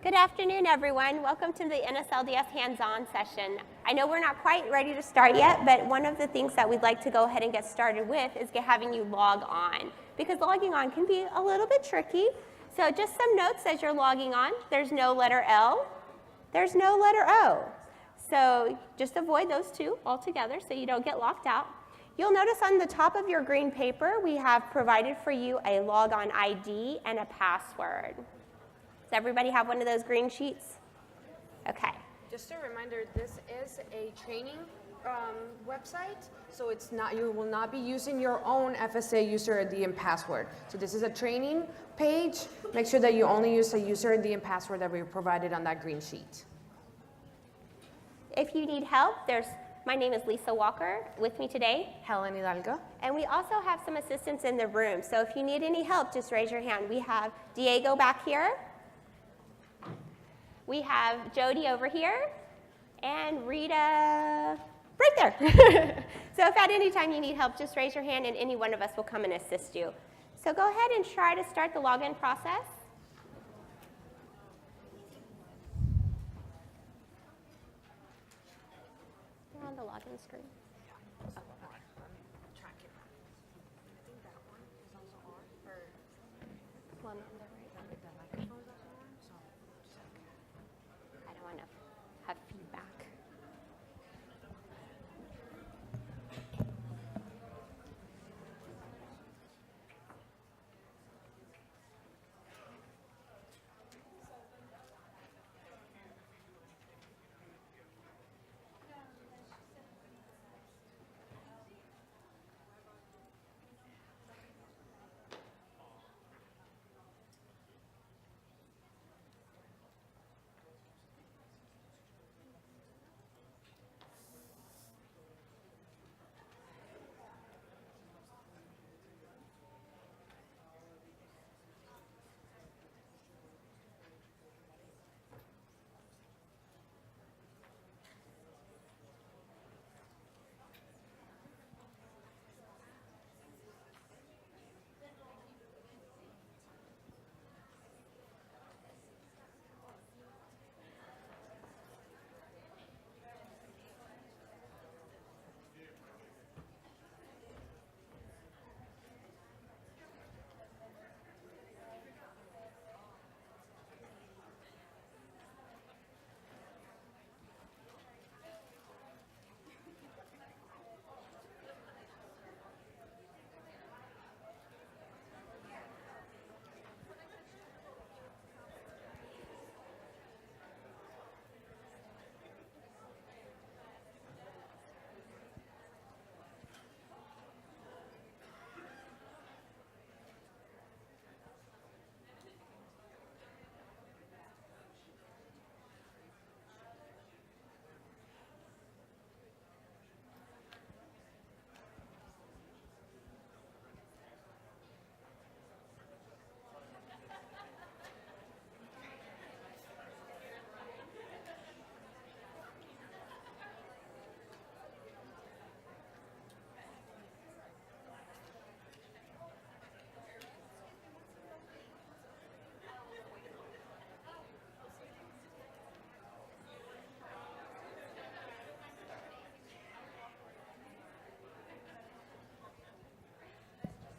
Good afternoon, everyone. Welcome to the NSLDS Hands-On session. I know we're not quite ready to start yet, but one of the things that we'd like to go ahead and get started with is having you log on, because logging on can be a little bit tricky. So just some notes as you're logging on. There's no letter L. There's no letter O. So just avoid those two altogether so you don't get locked out. You'll notice on the top of your green paper, we have provided for you a logon ID and a password. Does everybody have one of those green sheets? Okay. Just a reminder, this is a training website, so it's not, you will not be using your own FSA user ID and password. So this is a training page. Make sure that you only use a user ID and password that we provided on that green sheet. If you need help, my name is Lisa Walker. With me today, Helen Hidalgo. And we also have some assistants in the room. So if you need any help, just raise your hand. We have Diego back here. We have Jody over here. And Rita right there. So if at any time you need help, just raise your hand and any one of us will come and assist you. So go ahead and try to start the login process. You're on the login screen. One on the right. I don't want to have feedback.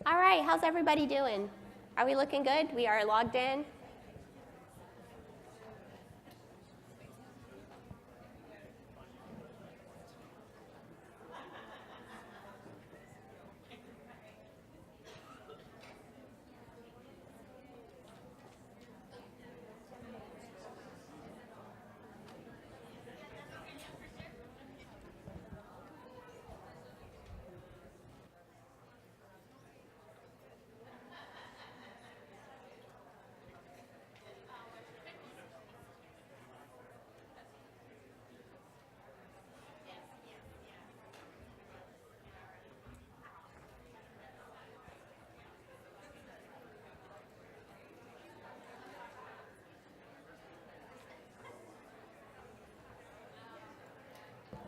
All right, how's everybody doing? Are we looking good? We are logged in.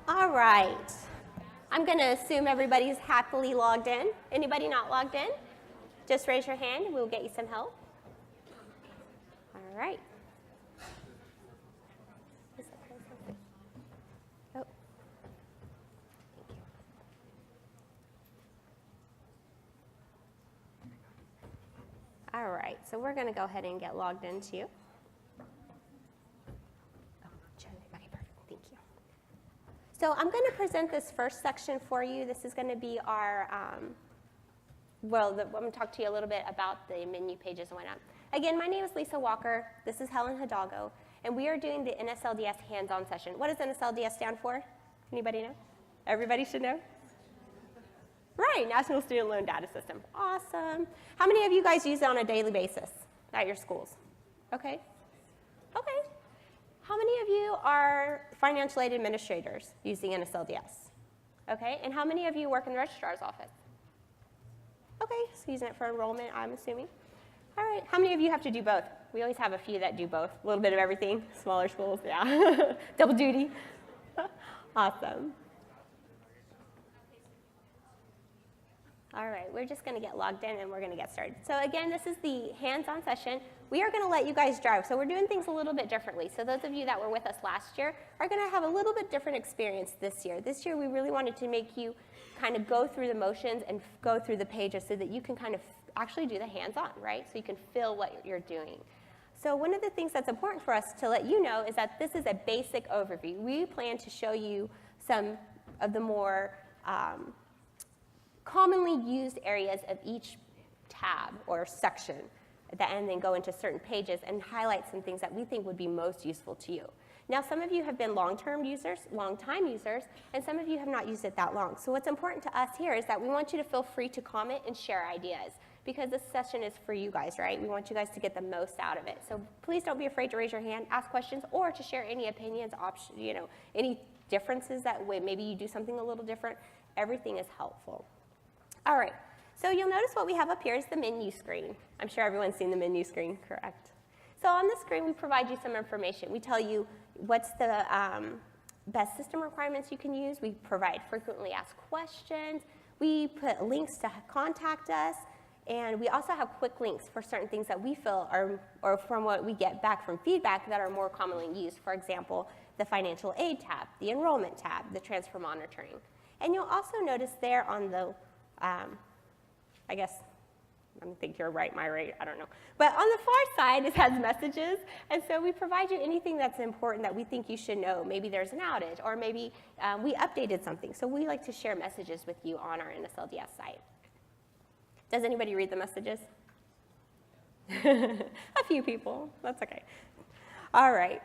All right. I'm going to assume everybody's happily logged in. Anybody not logged in? Just raise your hand and we'll get you some help. All right. right, so we're going to go ahead and get logged in too. Okay, perfect. Thank you. So I'm going to present this first section for you. This is going to be our, I'm going to talk to you a little bit about the menu pages and whatnot. Again, my name is Lisa Walker. This is Helen Hidalgo, and we are doing the NSLDS Hands-On session. What does NSLDS stand for? Anybody know? Everybody should know? Right, National Student Loan Data System. Awesome. How many of you guys use it on a daily basis at your schools? Okay. Okay. How many of you are financial aid administrators using NSLDS? Okay, and how many of you work in the registrar's office? Okay, so using it for enrollment, I'm assuming. All right, how many of you have to do both? We always have a few that do both, a little bit of everything, smaller schools, yeah. Double duty. Awesome. All right, we're just going to get logged in and we're going to get started. So again, this is the hands-on session. We are going to let you guys drive. So we're doing things a little bit differently. So those of you that were with us last year are going to have a little bit different experience this year. This year we really wanted to make you kind of go through the motions and go through the pages so that you can kind of actually do the hands-on, right? So you can feel what you're doing. So one of the things that's important for us to let you know is that this is a basic overview. We plan to show you some of the more commonly used areas of each tab or section, and then go into certain pages and highlight some things that we think would be most useful to you. Now, some of you have been long-time users, and some of you have not used it that long. So what's important to us here is that we want you to feel free to comment and share ideas, because this session is for you guys, right? We want you guys to get the most out of it. So please don't be afraid to raise your hand, ask questions, or to share any opinions, any differences that way maybe you do something a little different. Everything is helpful. All right, so you'll notice what we have up here is the menu screen. I'm sure everyone's seen the menu screen, correct? So on the screen, we provide you some information. We tell you what's the best system requirements you can use. We provide frequently asked questions. We put links to contact us. And we also have quick links for certain things that we feel are, or from what we get back from feedback, that are more commonly used. For example, the financial aid tab, the enrollment tab, the transfer monitoring. And you'll also notice there on the I guess, I think you're right, my right, I don't know. But on the far side, it has messages. And so we provide you anything that's important that we think you should know. Maybe there's an outage, or maybe we updated something. So we like to share messages with you on our NSLDS site. Does anybody read the messages? A few people, that's okay. All right.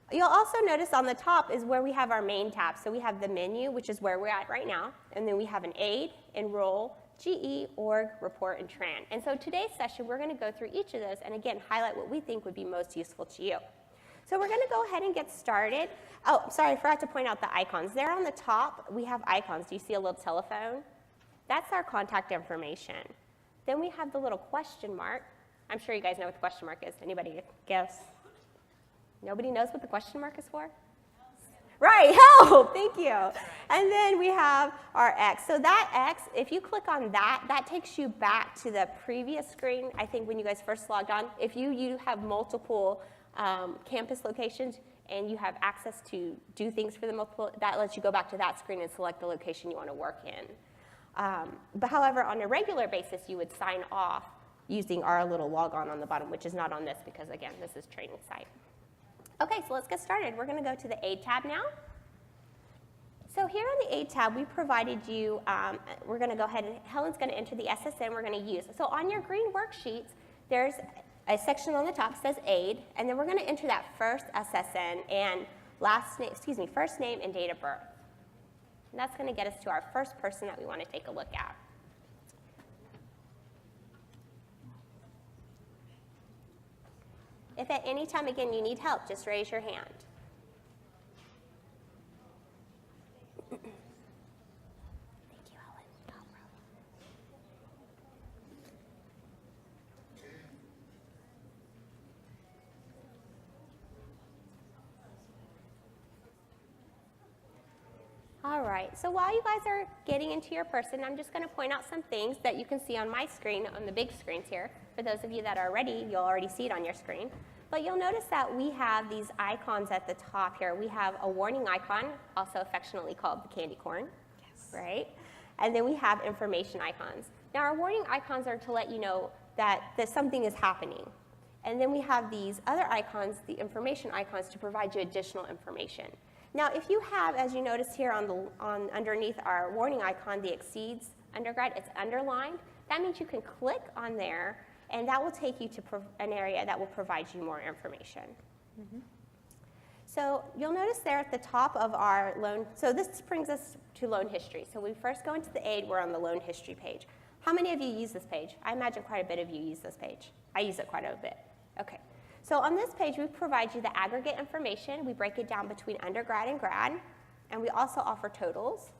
You'll also notice on the top is where we have our main tab. So we have the menu, which is where we're at right now. And then we have an aid, enroll, GE, org, report, and tran. And so today's session, we're going to go through each of those and again, highlight what we think would be most useful to you. So we're going to go ahead and get started. Oh, sorry, I forgot to point out the icons. There on the top, we have icons. Do you see a little telephone? That's our contact information. Then we have the little question mark. I'm sure you guys know what the question mark is. Anybody guess? Nobody knows what the question mark is for? Right, help, thank you. And then we have our X. So that X, if you click on that, that takes you back to the previous screen, I think when you guys first logged on. If you have multiple campus locations and you have access to do things for the multiple, that lets you go back to that screen and select the location you want to work in. But however, on a regular basis, you would sign off using our little log on the bottom, which is not on this because, again, this is training site. Okay, so let's get started. We're going to go to the aid tab now. So here on the aid tab, we provided you, we're going to go ahead and Helen's going to enter the SSN we're going to use. So on your green worksheets, there's a section on the top that says aid, and then we're going to enter that first SSN and first name and date of birth. And that's going to get us to our first person that we want to take a look at. If at any time, again, you need help, just raise your hand. Thank you, Helen. No problem. All right, so while you guys are getting into your person, I'm just going to point out some things that you can see on my screen, on the big screens here. For those of you that are ready, you'll already see it on your screen. But you'll notice that we have these icons at the top here. We have a warning icon, also affectionately called the candy corn, yes. Right? And then we have information icons. Now our warning icons are to let you know that something is happening. And then we have these other icons, the information icons, to provide you additional information. Now, if you have, as you notice here underneath our warning icon, the exceeds undergrad, it's underlined. That means you can click on there, and that will take you to an area that will provide you more information. So you'll notice there at the top of our loan, so this brings us to loan history. So we first go into the aid, we're on the loan history page. How many of you use this page? I imagine quite a bit of you use this page. I use it quite a bit. Okay. So on this page, we provide you the aggregate information. We break it down between undergrad and grad, and we also offer totals.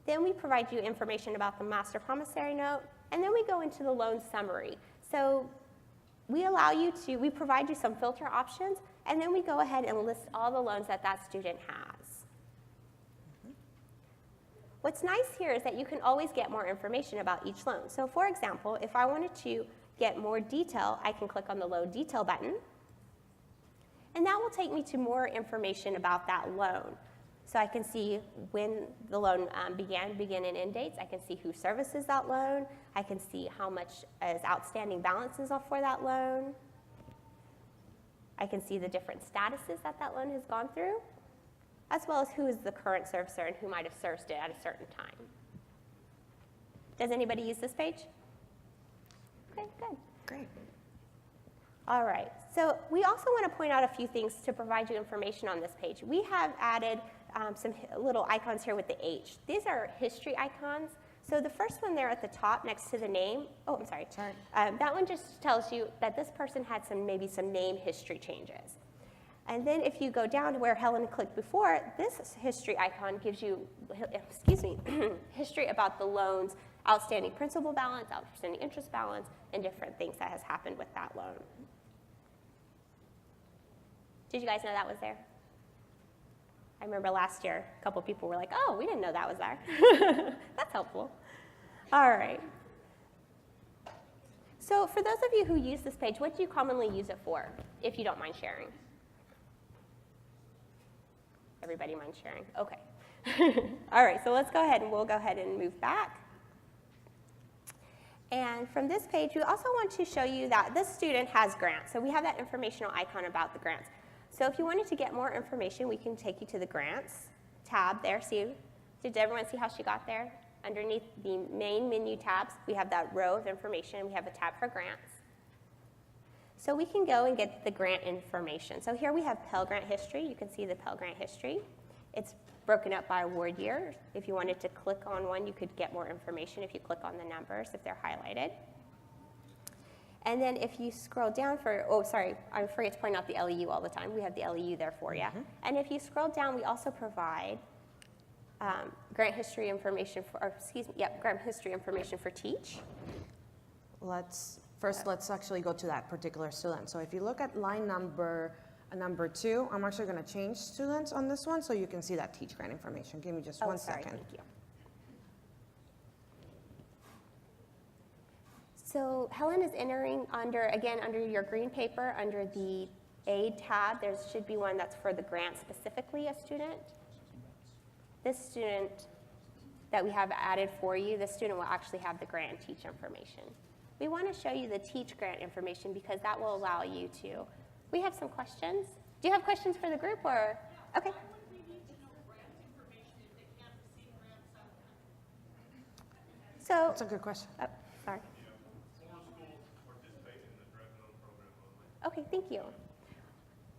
Then we provide you information about the master promissory note, and then we go into the loan summary. So we provide you some filter options, and then we go ahead and list all the loans that that student has. What's nice here is that you can always get more information about each loan. So for example, if I wanted to get more detail, I can click on the loan detail button, and that will take me to more information about that loan. So I can see when the loan begin and end dates. I can see who services that loan. I can see how much is outstanding balances for that loan. I can see the different statuses that that loan has gone through, as well as who is the current servicer and who might have serviced it at a certain time. Does anybody use this page? Okay, good. Great. All right, so we also want to point out a few things to provide you information on this page. We have added some little icons here with the H. These are history icons. So the first one there at the top next to the name, oh, I'm sorry. That one just tells you that this person had maybe some name history changes. And then if you go down to where Helen clicked before, this history icon gives you, history about the loan's outstanding principal balance, outstanding interest balance, and different things that has happened with that loan. Did you guys know that was there? I remember last year, a couple people were like, oh, we didn't know that was there. That's helpful. All right. So for those of you who use this page, what do you commonly use it for, if you don't mind sharing? Everybody mind sharing? Okay. All right, so let's go ahead and we'll go ahead and move back. And from this page, we also want to show you that this student has grants. So we have that informational icon about the grants. So if you wanted to get more information, we can take you to the grants tab there. Did everyone see how she got there? Underneath the main menu tabs, we have that row of information. We have a tab for grants. So we can go and get the grant information. So here we have Pell Grant history. You can see the Pell Grant history. It's broken up by award year. If you wanted to click on one, you could get more information if you click on the numbers, if they're highlighted. And then if you scroll down I forget to point out the LEU all the time. We have the LEU there for you. And if you scroll down, we also provide grant history information grant history information for Teach. Let's actually go to that particular student. So if you look at line number 2, I'm actually going to change students on this one so you can see that Teach grant information. Give me just one second. Thank you. So Helen is entering under your green paper, under the aid tab, there should be one that's for the grant specifically a student. This student that we have added for you, this student will actually have the grant and Teach information. We want to show you the Teach grant information because that will allow you to. We have some questions. Do you have questions for the group or? Okay. So That's a good question. Oh, sorry. Okay, thank you.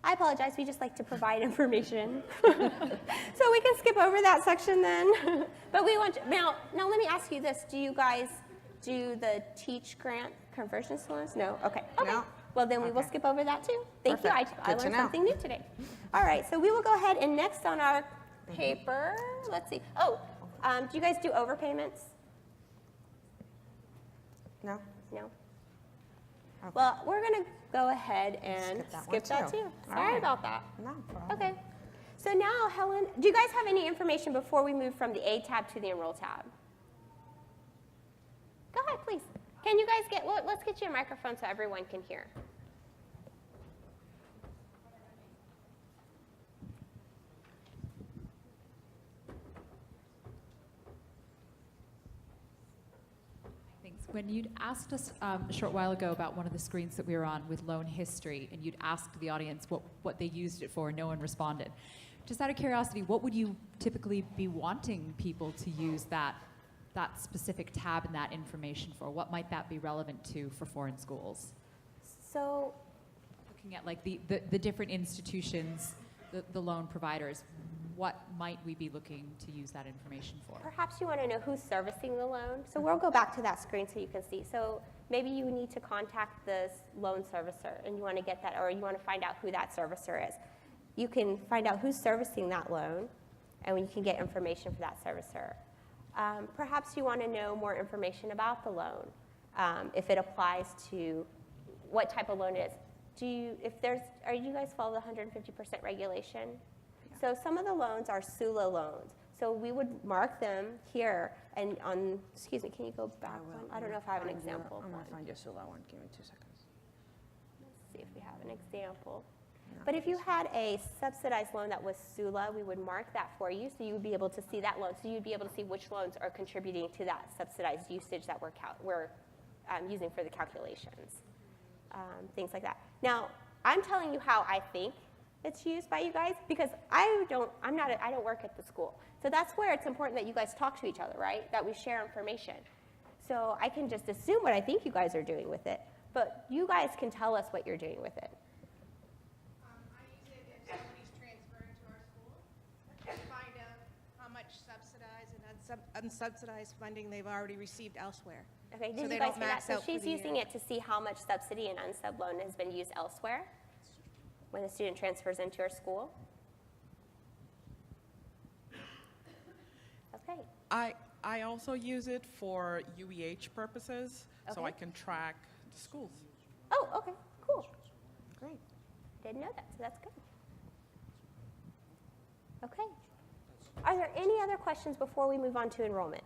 I apologize, we just like to provide information. So we can skip over that section then. But we want, now let me ask you this, do you guys do the Teach grant conversion loans? No, okay. No. Well then we will skip over that too. Thank you, I learned something new today. All right, so we will go ahead and next on our paper, let's see. Oh, do you guys do overpayments? No? No? Okay. Well, we're going to go ahead and skip that too. Sorry about that. No problem. Okay. So now, Helen, do you guys have any information before we move from the Aid tab to the Enroll tab? Go ahead, please. Can you guys let's get you a microphone so everyone can hear. When you'd asked us a short while ago about one of the screens that we were on with loan history, and you'd asked the audience what they used it for, and no one responded. Just out of curiosity, what would you typically be wanting people to use that specific tab and that information for? What might that be relevant to for foreign schools? So, Looking at like the different institutions, the loan providers, what might we be looking to use that information for? perhaps you want to know who's servicing the loan. So we'll go back to that screen so you can see. So maybe you need to contact the loan servicer and you want to get that, or you want to find out who that servicer is. You can find out who's servicing that loan, and you can get information for that servicer. Perhaps you want to know more information about the loan, if it applies to what type of loan it is. Are you guys follow the 150% regulation? So some of the loans are SULA loans. So we would mark them here and excuse me, can you go back one? I don't know if I have an example. I'm going to find your SULA one. Give me 2 seconds. Let's see if we have an example. But if you had a subsidized loan that was SULA, we would mark that for you, so you would be able to see that loan. So you'd be able to see which loans are contributing to that subsidized usage that we're using for the calculations, things like that. Now, I'm telling you how I think it's used by you guys, because I don't work at the school. So that's where it's important that you guys talk to each other, right? That we share information. So I can just assume what I think you guys are doing with it, but you guys can tell us what you're doing with it. I use it if somebody's transferring to our school to find out how much subsidized and unsubsidized funding they've already received elsewhere. Okay, So did they you guys don't hear that? max So out for she's the using year. it to see how much subsidy and unsub loan has been used elsewhere when the student transfers into our school. Okay, I also use it for UEH purposes, so I Okay. can track the schools. oh, okay, cool. Great. Didn't know that, so that's good. Okay. Are there any other questions before we move on to enrollment?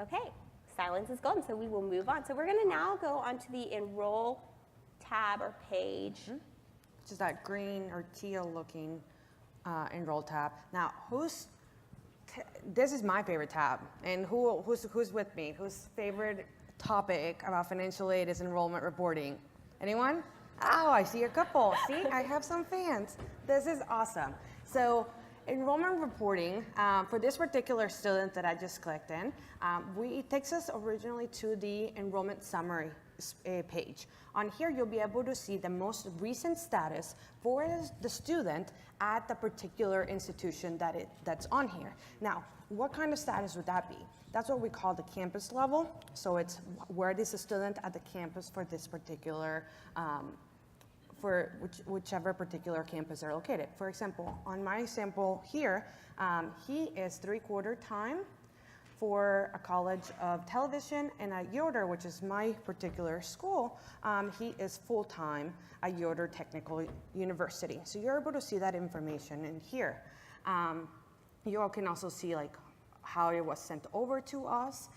Okay, silence is golden, so we will move on. So we're going to now go on to the enroll tab or page. Which is that green or teal looking enroll tab. Now, this is my favorite tab, and who's with me? Whose favorite topic about financial aid is enrollment reporting? Anyone? Oh, I see a couple. See, I have some fans. This is awesome. So enrollment reporting, for this particular student that I just clicked in, it takes us originally to the enrollment summary page. On here, you'll be able to see the most recent status for the student at the particular institution that's on here. Now, what kind of status would that be? That's what we call the campus level. So it's where is the student at the campus for this particular, for whichever particular campus they're located. For example, on my sample here, he is 3/4 time for a College of Television, and at Yoder, which is my particular school, he is full-time at Yoder Technical University. So you're able to see that information in here. You all can also see like how it was sent over to us.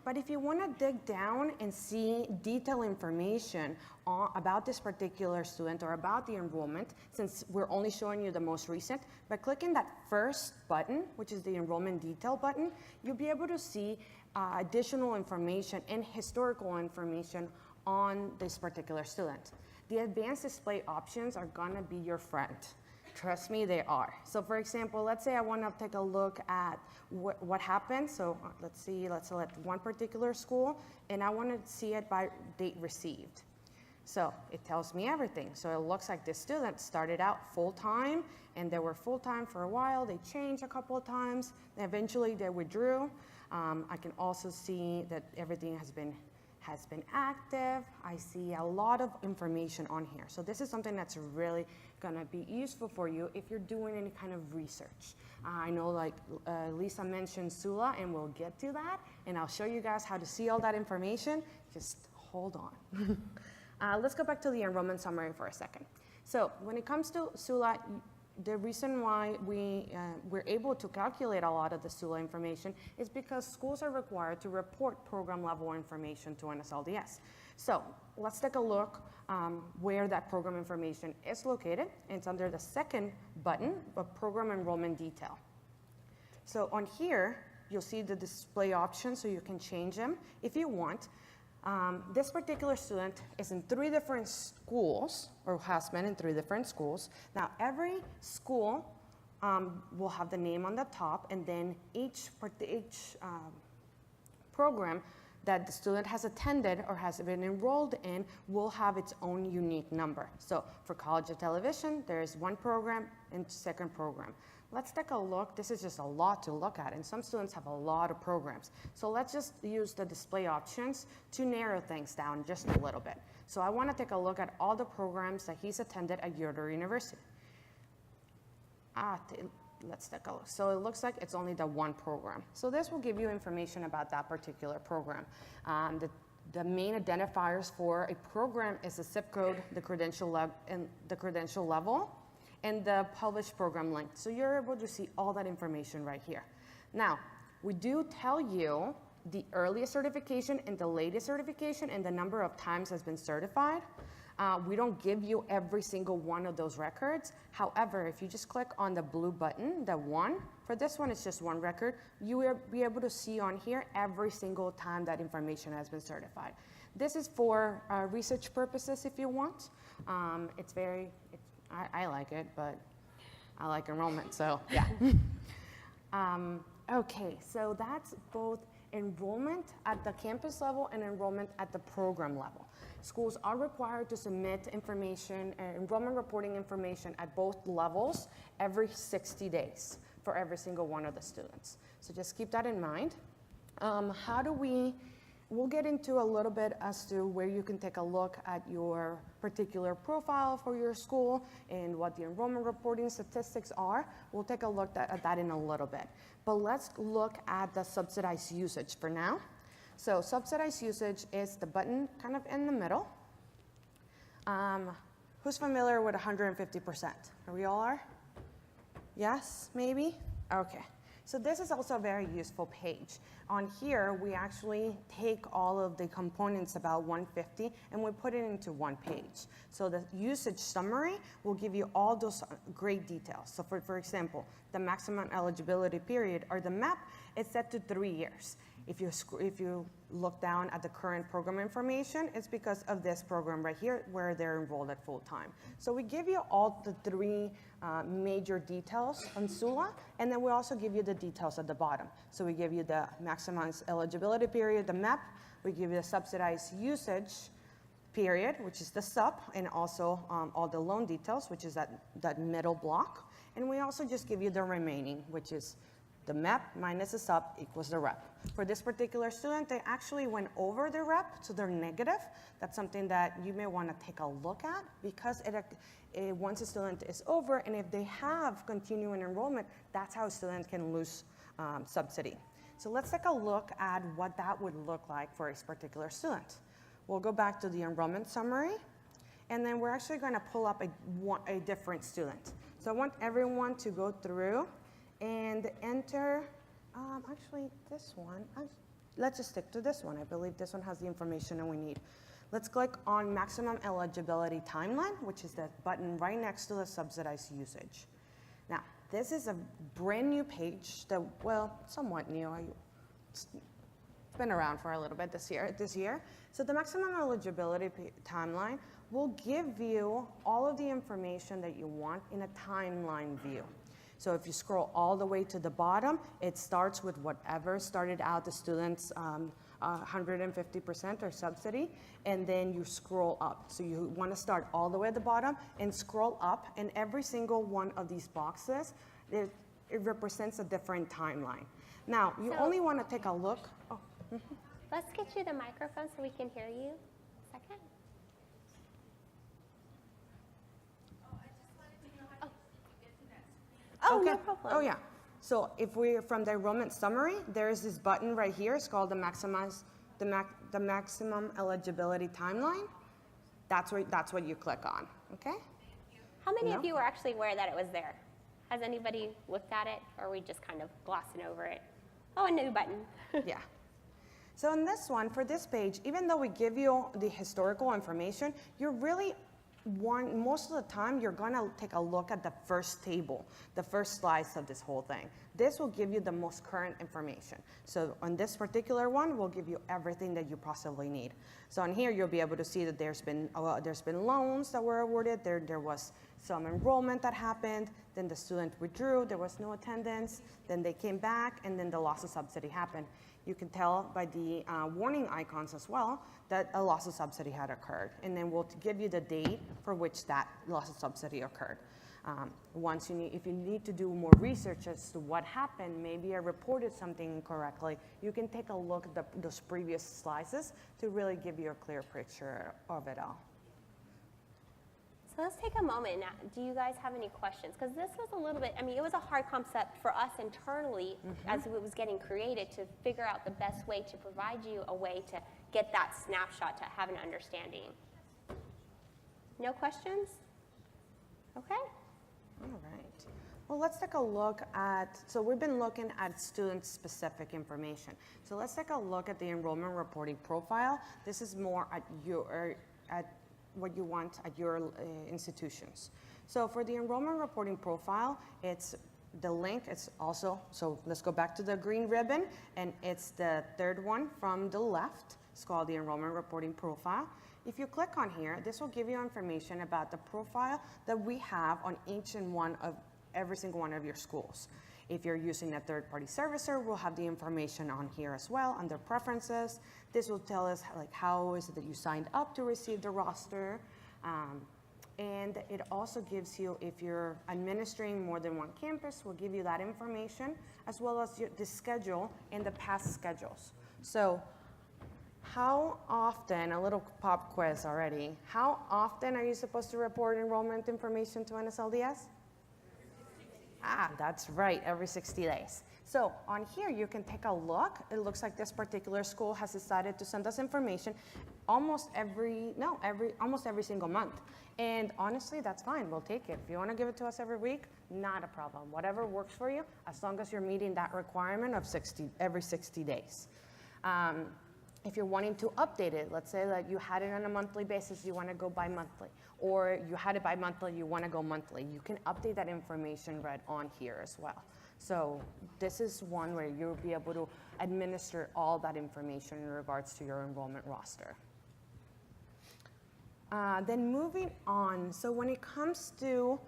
But if you want to dig down and see detailed information about this particular student or about the enrollment, since we're only showing you the most recent, by clicking that first button, which is the enrollment detail button, you'll be able to see additional information and historical information on this particular student. The advanced display options are gonna be your friend. Trust me, they are. So for example, let's say I want to take a look at what happened. So let's select one particular school, and I want to see it by date received. So it tells me everything. So it looks like this student started out full-time, and they were full-time for a while. They changed a couple of times, and eventually they withdrew. I can also see that everything has been active. I see a lot of information on here. So this is something that's really gonna be useful for you if you're doing any kind of research. I know like Lisa mentioned SULA, and we'll get to that, and I'll show you guys how to see all that information. Just hold on. Let's go back to the enrollment summary for a second. So when it comes to SULA, the reason why we're able to calculate a lot of the SULA information is because schools are required to report program level information to NSLDS. So let's take a look where that program information is located. It's under the second button of program enrollment detail. So on here, you'll see the display options, so you can change them if you want. This particular student is in 3 different schools, or has been in 3 different schools. Now, every school will have the name on the top, and then each program that the student has attended or has been enrolled in will have its own unique number. So for College of Television, there is 1 program and 2nd program. Let's take a look. This is just a lot to look at, and some students have a lot of programs. So let's just use the display options to narrow things down just a little bit. So I want to take a look at all the programs that he's attended at Yoder University. Let's take a look. So it looks like it's only the 1 program. So this will give you information about that particular program. The main identifiers for a program is the zip code, the credential level, and the published program link. So you're able to see all that information right here. Now, we do tell you the earliest certification and the latest certification and the number of times has been certified. We don't give you every single one of those records. However, if you just click on the blue button, the 1, for this one it's just 1 record, you will be able to see on here every single time that information has been certified. This is for research purposes if you want. I like it, but I like enrollment, so yeah. Okay, so that's both enrollment at the campus level and enrollment at the program level. Schools are required to submit information, enrollment reporting information at both levels every 60 days for every single one of the students. So just keep that in mind. We'll get into a little bit as to where you can take a look at your particular profile for your school and what the enrollment reporting statistics are. We'll take a look at that in a little bit. But let's look at the subsidized usage for now. So subsidized usage is the button kind of in the middle. Who's familiar with 150%? We all are? Yes, maybe? Okay. So this is also a very useful page. On here, we actually take all of the components about 150 and we put it into 1 page. So the usage summary will give you all those great details. So for example, the maximum eligibility period or the MAP is set to 3 years. If you look down at the current program information, it's because of this program right here where they're enrolled at full time. So we give you all the 3 major details on SULA, and then we also give you the details at the bottom. So we give you the maximum eligibility period, the MAP, we give you the subsidized usage period, which is the SUP, and also all the loan details, which is that middle block. And we also just give you the remaining, which is the MAP minus the SUP equals the REP. For this particular student, they actually went over the REP, so they're negative. That's something that you may want to take a look at because once a student is over, and if they have continuing enrollment, that's how a student can lose subsidy. So let's take a look at what that would look like for a particular student. We'll go back to the enrollment summary, and then we're actually going to pull up a different student. So I want everyone to go through and enter, actually this one, let's just stick to this one. I believe this one has the information that we need. Let's click on maximum eligibility timeline, which is the button right next to the subsidized usage. Now, this is a brand new page that, well, somewhat new. It's been around for a little bit this year. So the maximum eligibility timeline will give you all of the information that you want in a timeline view. So if you scroll all the way to the bottom, it starts with whatever started out the student's 150% or subsidy, and then you scroll up. So you want to start all the way at the bottom and scroll up, and every single one of these boxes, it represents a different timeline. Now, you only want to take a look. Oh. Mm-hmm. Let's get you the microphone so we can hear you. Second. Oh, Okay. no problem. Oh, yeah. So if we're from the enrollment summary, there is this button right here. It's called the maximum eligibility timeline. That's what you click on. Okay. How many of you were actually aware that it was there? Has anybody looked at it, or are we just kind of glossing over it? Oh, a new button. Yeah. So in this one, for this page, even though we give you the historical information, you're really most of the time, you're gonna take a look at the first table, the first slice of this whole thing. This will give you the most current information. So on this particular one, we'll give you everything that you possibly need. So on here, you'll be able to see that there's been loans that were awarded, there was some enrollment that happened, then the student withdrew, there was no attendance, then they came back, and then the loss of subsidy happened. You can tell by the warning icons as well that a loss of subsidy had occurred. And then we'll give you the date for which that loss of subsidy occurred. If you need to do more research as to what happened, maybe I reported something incorrectly, you can take a look at those previous slices to really give you a clear picture of it all. So let's take a moment. Now, do you guys have any questions? Because this was a little bit, I mean, it was a hard concept for us internally as it was getting created to figure out the best way to provide you a way to get that snapshot, to have an understanding. No questions? Okay. All right. Well, let's take a look at, so we've been looking at student-specific information. So let's take a look at the enrollment reporting profile. This is more at what you want at your institutions. So for the enrollment reporting profile, it's the link, it's also, so let's go back to the green ribbon, and it's the third one from the left. It's called the enrollment reporting profile. If you click on here, this will give you information about the profile that we have on each and every single one of your schools. If you're using a third-party servicer, we'll have the information on here as well under preferences. This will tell us like how is it that you signed up to receive the roster. And it also gives you, if you're administering more than one campus, we'll give you that information as well as the schedule and the past schedules. So how often, a little pop quiz already, how often are you supposed to report enrollment information to NSLDS? That's right, every 60 days. So on here, you can take a look. It looks like this particular school has decided to send us information almost every single month. And honestly, that's fine, we'll take it. If you wanna give it to us every week, not a problem. Whatever works for you, as long as you're meeting that requirement of every 60 days. If you're wanting to update it, let's say that you had it on a monthly basis, you want to go bi-monthly, or you had it bi-monthly, you want to go monthly, you can update that information right on here as well. So this is one where you'll be able to administer all that information in regards to your enrollment roster. Then moving on, so when it comes to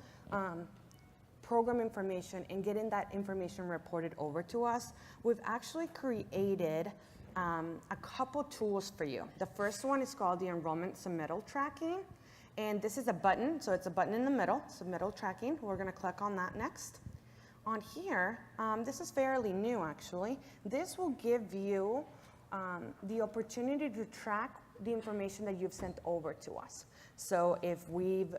program information and getting that information reported over to us, we've actually created a couple tools for you. The first one is called the enrollment submittal tracking. And this is a button, so it's a button in the middle, submittal tracking. We're gonna click on that next. On here, this is fairly new actually. This will give you the opportunity to track the information that you've sent over to us. So if we've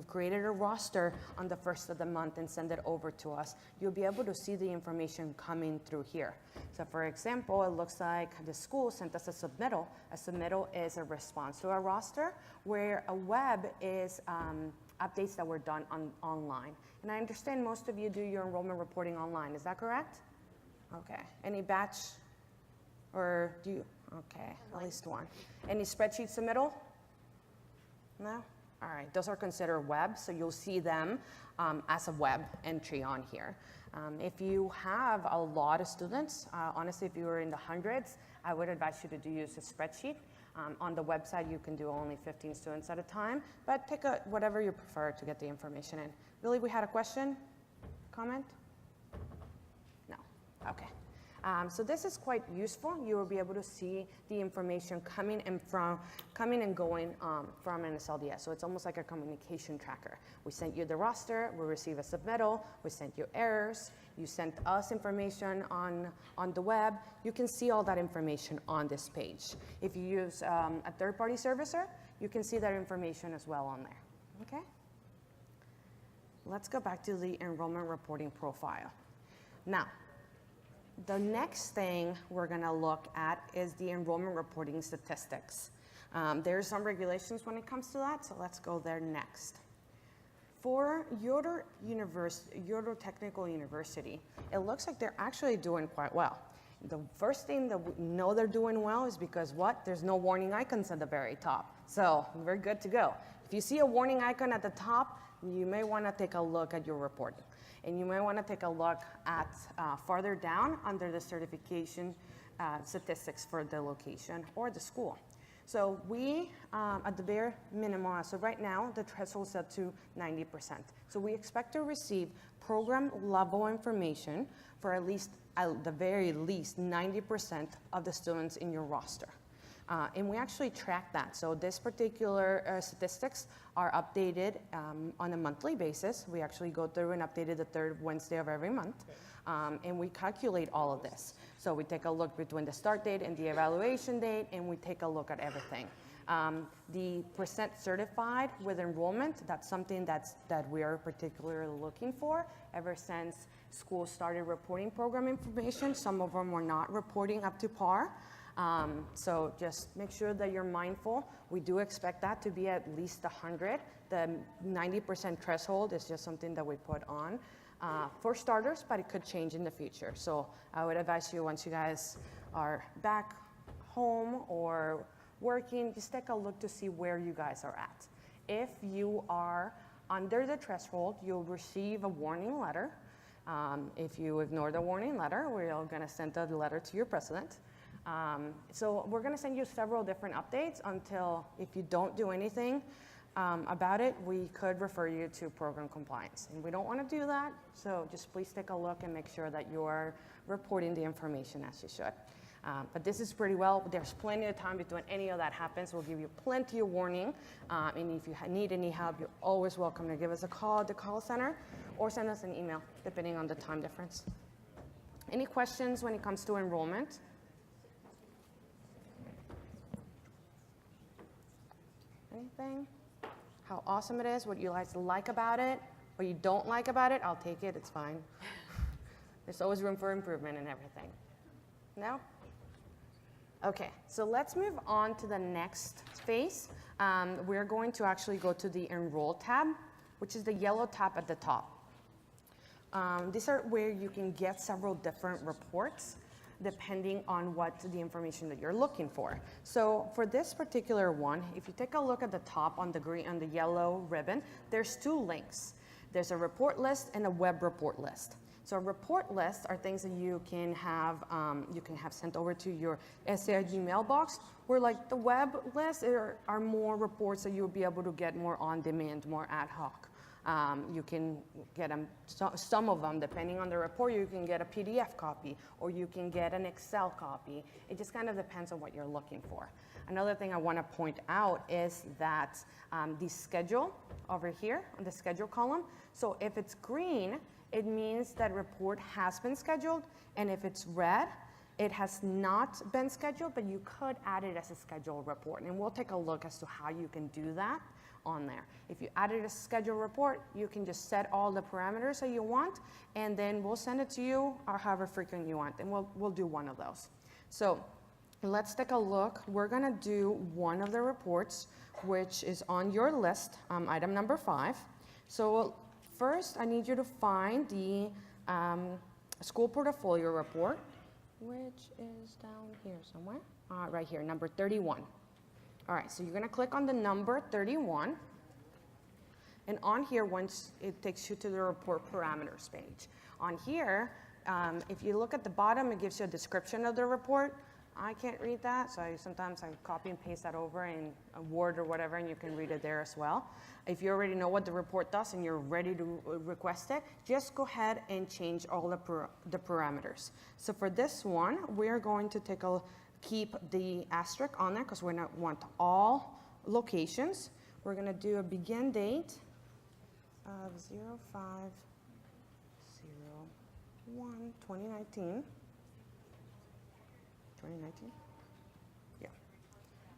created a roster on the first of the month and send it over to us, you'll be able to see the information coming through here. So for example, it looks like the school sent us a submittal. A submittal is a response to a roster, where a web is updates that were done online. And I understand most of you do your enrollment reporting online, is that correct? Okay, any batch, or do you, okay, at least one. Any spreadsheet submittal? No? All right, those are considered web, so you'll see them as a web entry on here. If you have a lot of students, honestly, if you were in the hundreds, I would advise you to use a spreadsheet. On the website, you can do only 15 students at a time, but pick whatever you prefer to get the information in. Billy, we had a question, comment? No, okay. So this is quite useful. You will be able to see the information coming and going from NSLDS. So it's almost like a communication tracker. We sent you the roster, we receive a submittal, we sent you errors, you sent us information on the web. You can see all that information on this page. If you use a third-party servicer, you can see that information as well on there, okay? Let's go back to the enrollment reporting profile. Now, the next thing we're gonna look at is the enrollment reporting statistics. There's some regulations when it comes to that, so let's go there next. For Yoder Technical University, it looks like they're actually doing quite well. The first thing that we know they're doing well is because what? There's no warning icons at the very top. So we're good to go. If you see a warning icon at the top, you may want to take a look at your reporting. And you may want to take a look at farther down under the certification statistics for the location or the school. So we, at the bare minimum, so right now, the threshold is set to 90%. So we expect to receive program level information for at least, at the very least, 90% of the students in your roster. And we actually track that. So this particular statistics are updated on a monthly basis. We actually go through and update it the third Wednesday of every month. And we calculate all of this. So we take a look between the start date and the evaluation date, and we take a look at everything. The percent certified with enrollment, that's something that we are particularly looking for. Ever since schools started reporting program information, some of them were not reporting up to par. So just make sure that you're mindful. We do expect that to be at least 100. The 90% threshold is just something that we put on for starters, but it could change in the future. So I would advise you, once you guys are back home or working, just take a look to see where you guys are at. If you are under the threshold, you'll receive a warning letter. If you ignore the warning letter, we're going to send a letter to your president. So we're going to send you several different updates until, if you don't do anything about it, we could refer you to program compliance. And we don't want to do that, so just please take a look and make sure that you're reporting the information as you should. But this is pretty well. There's plenty of time between any of that happens. We'll give you plenty of warning. And if you need any help, you're always welcome to give us a call at the call center or send us an email, depending on the time difference. Any questions when it comes to enrollment? Anything? How awesome it is, what you guys like about it, what you don't like about it, I'll take it, it's fine. There's always room for improvement and everything. No? Okay, so let's move on to the next phase. We're going to actually go to the Enroll tab, which is the yellow tab at the top. These are where you can get several different reports depending on what the information that you're looking for. So for this particular one, if you take a look at the top on the green, on the yellow ribbon, there's two links. There's a report list and a web report list. So a report list are things that you can have sent over to your SAIG mailbox, where like the web list are more reports that you'll be able to get more on demand, more ad hoc. You can get them, some of them, depending on the report, you can get a PDF copy or you can get an Excel copy. It just kind of depends on what you're looking for. Another thing I want to point out is that the schedule over here on the schedule column, so if it's green, it means that report has been scheduled, and if it's red, it has not been scheduled, but you could add it as a scheduled report, and we'll take a look as to how you can do that on there. If you add it as a scheduled report, you can just set all the parameters that you want, and then we'll send it to you or however frequent you want, and we'll do one of those. So let's take a look. We're gonna do one of the reports, which is on your list, item number 5. So first, I need you to find the school portfolio report, which is down here somewhere. Right here, number 31. All right, so you're gonna click on the number 31. And on here, once it takes you to the report parameters page. On here, if you look at the bottom, it gives you a description of the report. I can't read that, so sometimes I copy and paste that over in a Word or whatever, and you can read it there as well. If you already know what the report does and you're ready to request it, just go ahead and change all the parameters. So for this one, we're going to keep the asterisk on there because we want all locations. We're going to do a begin date of 05/01/2019. 2019? Yeah.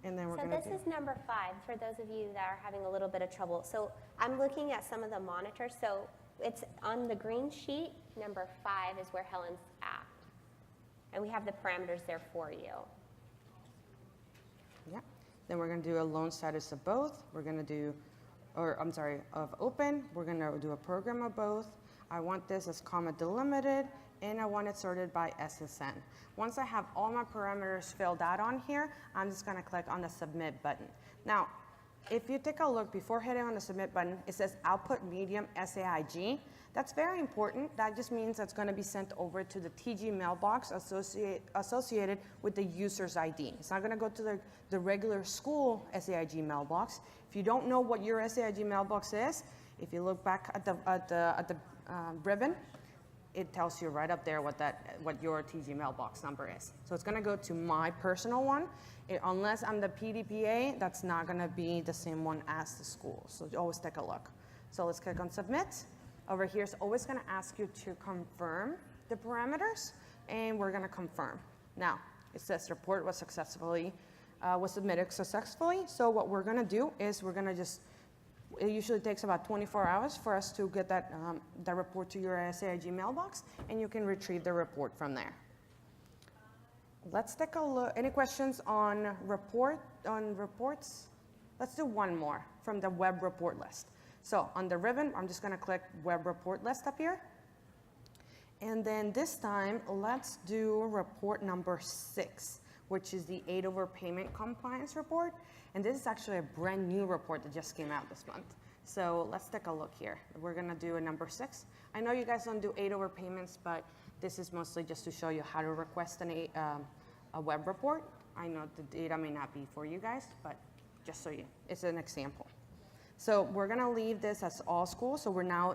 And then we're So going to this is number 5 for those of you that are having a little bit of trouble. So I'm looking at some of the monitors. So it's on the green sheet, number 5 is where Helen's at. And we have the parameters there for you. Yeah. Then we're going to do a loan status of both. We're going to do, of open. We're going to do a program of both. I want this as comma delimited, and I want it sorted by SSN. Once I have all my parameters filled out on here, I'm just gonna click on the submit button. Now, if you take a look before hitting on the submit button, it says output medium SAIG. That's very important. That just means that's going to be sent over to the TG mailbox associated with the user's ID. It's not going to go to the regular school SAIG mailbox. If you don't know what your SAIG mailbox is, if you look back at the ribbon, it tells you right up there what your TG mailbox number is. So it's going to go to my personal one. Unless I'm the PDPA, that's not going to be the same one as the school. So always take a look. So let's click on submit. Over here, it's always going to ask you to confirm the parameters, and we're going to confirm. Now, it says report was submitted successfully. So what we're going to do is we're going to it usually takes about 24 hours for us to get that report to your SAIG mailbox, and you can retrieve the report from there. Let's take a look. Any questions on reports? Let's do one more from the web report list. So on the ribbon, I'm just going to click web report list up here. And then this time, let's do report number 6, which is the 8 overpayment compliance report. And this is actually a brand new report that just came out this month. So let's take a look here. We're going to do a number 6. I know you guys don't do 8 overpayments, but this is mostly just to show you how to request a web report. I know the data may not be for you guys, but just so it's an example. So we're going to leave this as all schools. So we're now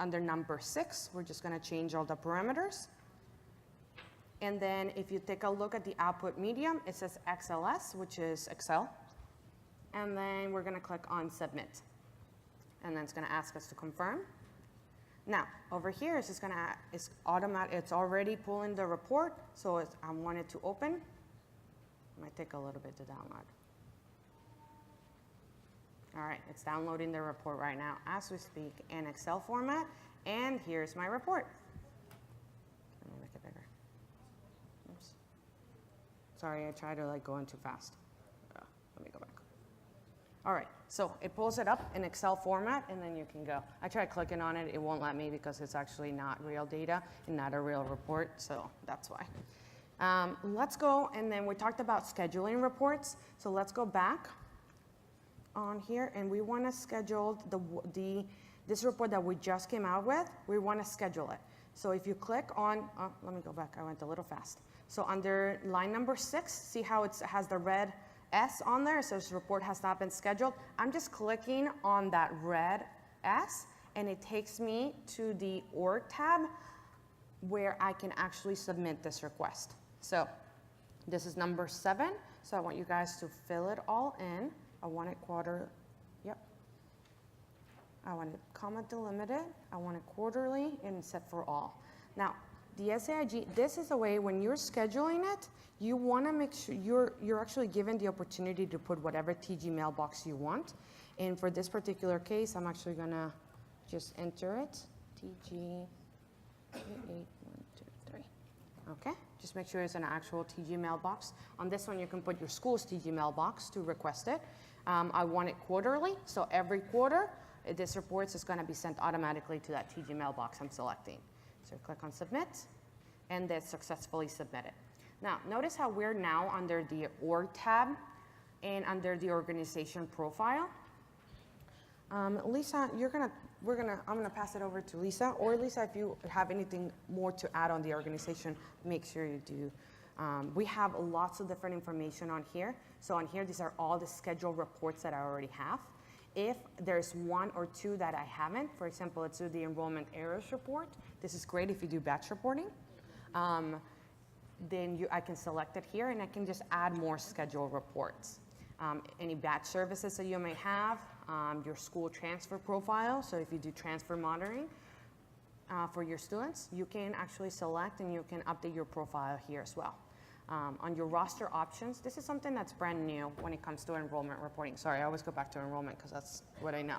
under number 6. We're just going to change all the parameters. And then if you take a look at the output medium, it says XLS, which is Excel. And then we're going to click on submit. And then it's going to ask us to confirm. Now, over here, it's just it's automatic. It's already pulling the report. So I want it to open. It might take a little bit to download. All right, it's downloading the report right now as we speak in Excel format. And here's my report. Let me make it bigger. Oops. Sorry, I tried to go in too fast. Let me go back. All right, so it pulls it up in Excel format, and then you can go. I tried clicking on it. It won't let me because it's actually not real data and not a real report, so that's why. Let's go, and then we talked about scheduling reports. So let's go back on here, and we want to schedule this report that we just came out with. We want to schedule it. So if you click on, let me go back. I went a little fast. So under line number 6, see how it has the red S on there? It says report has not been scheduled. I'm just clicking on that red S, and it takes me to the org tab where I can actually submit this request. So this is number 7. So I want you guys to fill it all in. I want it I want it comma delimited. I want it quarterly and set for all. Now, the SAIG, this is a way when you're scheduling it, you want to make sure you're actually given the opportunity to put whatever TG mailbox you want. And for this particular case, I'm actually going to just enter it, TG 88123. Okay, just make sure it's an actual TG mailbox. On this one, you can put your school's TG mailbox to request it. I want it quarterly, so every quarter, this report is going to be sent automatically to that TG mailbox I'm selecting. So click on submit, and that's successfully submitted. Now, notice how we're now under the org tab and under the organization profile. Lisa, I'm gonna pass it over to Lisa. Or Lisa, if you have anything more to add on the organization, make sure you do. We have lots of different information on here. So on here, these are all the scheduled reports that I already have. If there's 1 or 2 that I haven't, for example, let's do the enrollment errors report. This is great if you do batch reporting. Then I can select it here, and I can just add more scheduled reports. Any batch services that you may have, your school transfer profile. So if you do transfer monitoring for your students, you can actually select and you can update your profile here as well. On your roster options, this is something that's brand new when it comes to enrollment reporting. Sorry, I always go back to enrollment because that's what I know.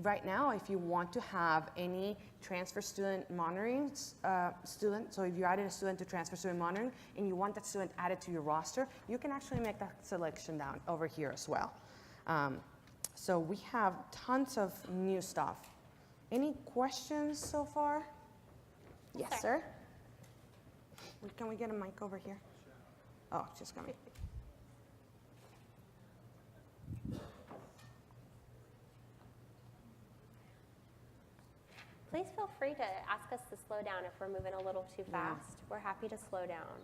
Right now, if you want to have any transfer student monitoring so if you added a student to transfer student monitoring and you want that student added to your roster, you can actually make that selection down over here as well. So we have tons of new stuff. Any questions so far? Yes, sir. Can we get a mic over here? Oh, just coming. Please feel free to ask us to slow down if we're moving a little too fast. We're happy to slow down.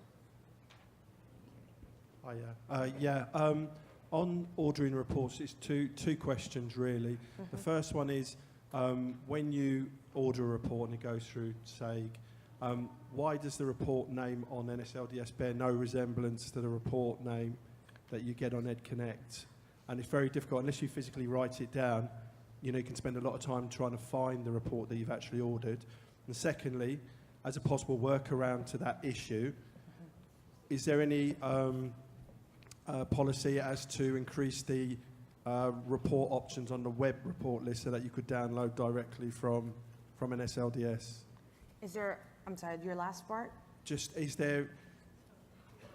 On ordering reports, it's two questions really. The first one is when you order a report and it goes through SAG, why does the report name on NSLDS bear no resemblance to the report name that you get on EdConnect? And it's very difficult unless you physically write it down. You can spend a lot of time trying to find the report that you've actually ordered. And secondly, as a possible workaround to that issue, is there any policy as to increase the report options on the web report list so that you could download directly from NSLDS? Is there, I'm sorry, your last part? Just,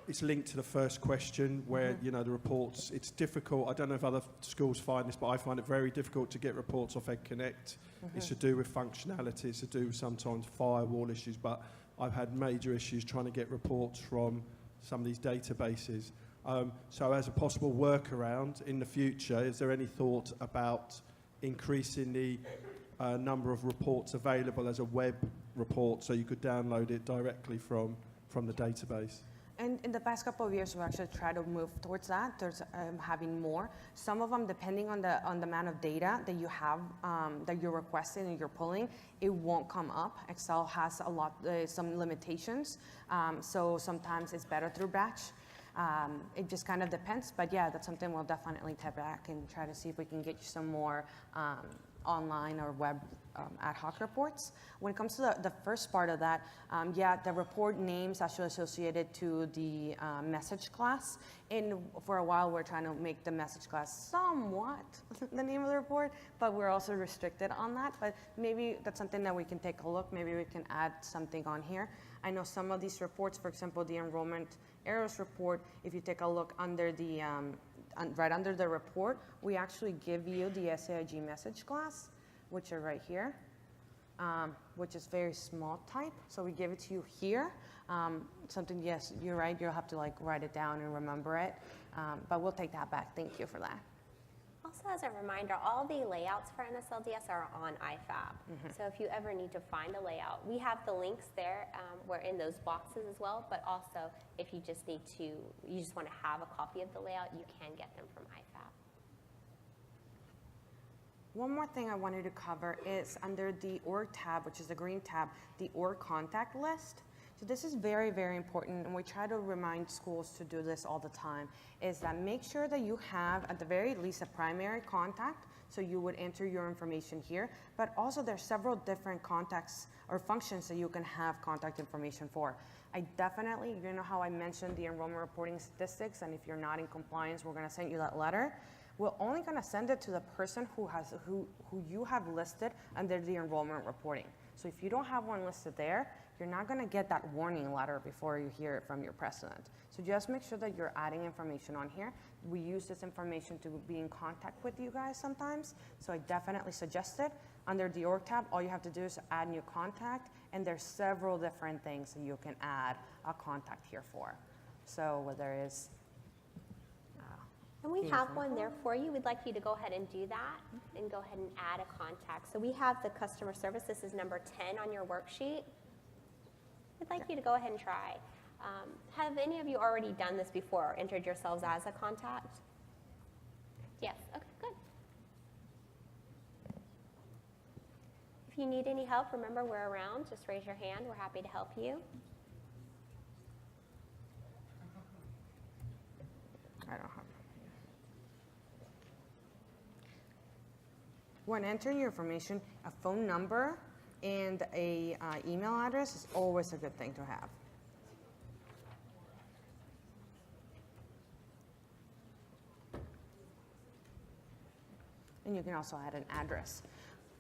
it's linked to the first question where, the reports, it's difficult. I don't know if other schools find this, but I find it very difficult to get reports off EdConnect. It's to do with functionality, it's to do with sometimes firewall issues, but I've had major issues trying to get reports from some of these databases. So as a possible workaround in the future, is there any thought about increasing the number of reports available as a web report so you could download it directly from the database? And in the past couple of years, we actually tried to move towards that. There's having more. Some of them, depending on the amount of data that you have, that you're requesting and you're pulling, it won't come up. Excel has some limitations, so sometimes it's better through batch. It just kind of depends, but yeah, that's something we'll definitely tap back and try to see if we can get you some more online or web ad hoc reports. When it comes to the first part of that, the report names actually associated to the message class. And for a while, we're trying to make the message class somewhat the name of the report, but we're also restricted on that. But maybe that's something that we can take a look. Maybe we can add something on here. I know some of these reports, for example, the enrollment errors report, if you take a look under the, right under the report, we actually give you the SAIG message class, which are right here, which is very small type. So we give it to you here. Something, yes, you're right, you'll have to write it down and remember it. But we'll take that back. Thank you for that. Also, as a reminder, all the layouts for NSLDS are on IFAB. So if you ever need to find a layout, we have the links there. We're in those boxes as well, but also if you just need to, you just want to have a copy of the layout, you can get them from IFAB. One more thing I wanted to cover is under the org tab, which is the green tab, the org contact list. So this is very, very important, and we try to remind schools to do this all the time, is that make sure that you have, at the very least, a primary contact, so you would enter your information here, but also there's several different contacts or functions that you can have contact information for. I definitely, you know how I mentioned the enrollment reporting statistics, and if you're not in compliance, we're gonna send you that letter. We're only gonna send it to the person who you have listed under the enrollment reporting. So if you don't have one listed there, you're not gonna get that warning letter before you hear it from your president. So just make sure that you're adding information on here. We use this information to be in contact with you guys sometimes, so I definitely suggest it. Under the org tab, all you have to do is add new contact, and there's several different things that you can add a contact here for. So whether it's and we have one there for you. We'd like you to go ahead and do that and go ahead and add a contact. So we have the customer service. This is number 10 on your worksheet. We'd like you to go ahead and try. Have any of you already done this before or entered yourselves as a contact? Yes, okay, good. If you need any help, remember we're around. Just raise your hand. We're happy to help you. I don't have. When entering your information, a phone number and a email address is always a good thing to have. And you can also add an address.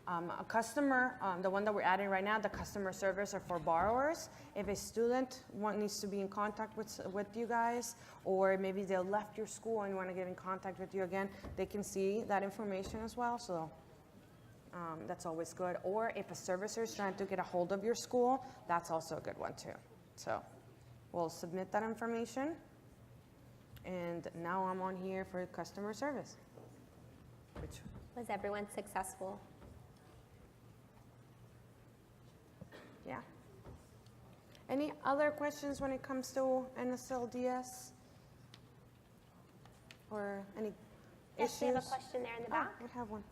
A customer, the one that we're adding right now, the customer service are for borrowers. If a student needs to be in contact with you guys, or maybe they left your school and want to get in contact with you again, they can see that information as well. So That's always good. Or if a servicer is trying to get a hold of your school, that's also a good one too. So we'll submit that information. And now I'm on here for customer service. Which, Was everyone successful? yeah. Any other questions when it comes to NSLDS? Or any Yes, issues? we have a question there in the back. We have one.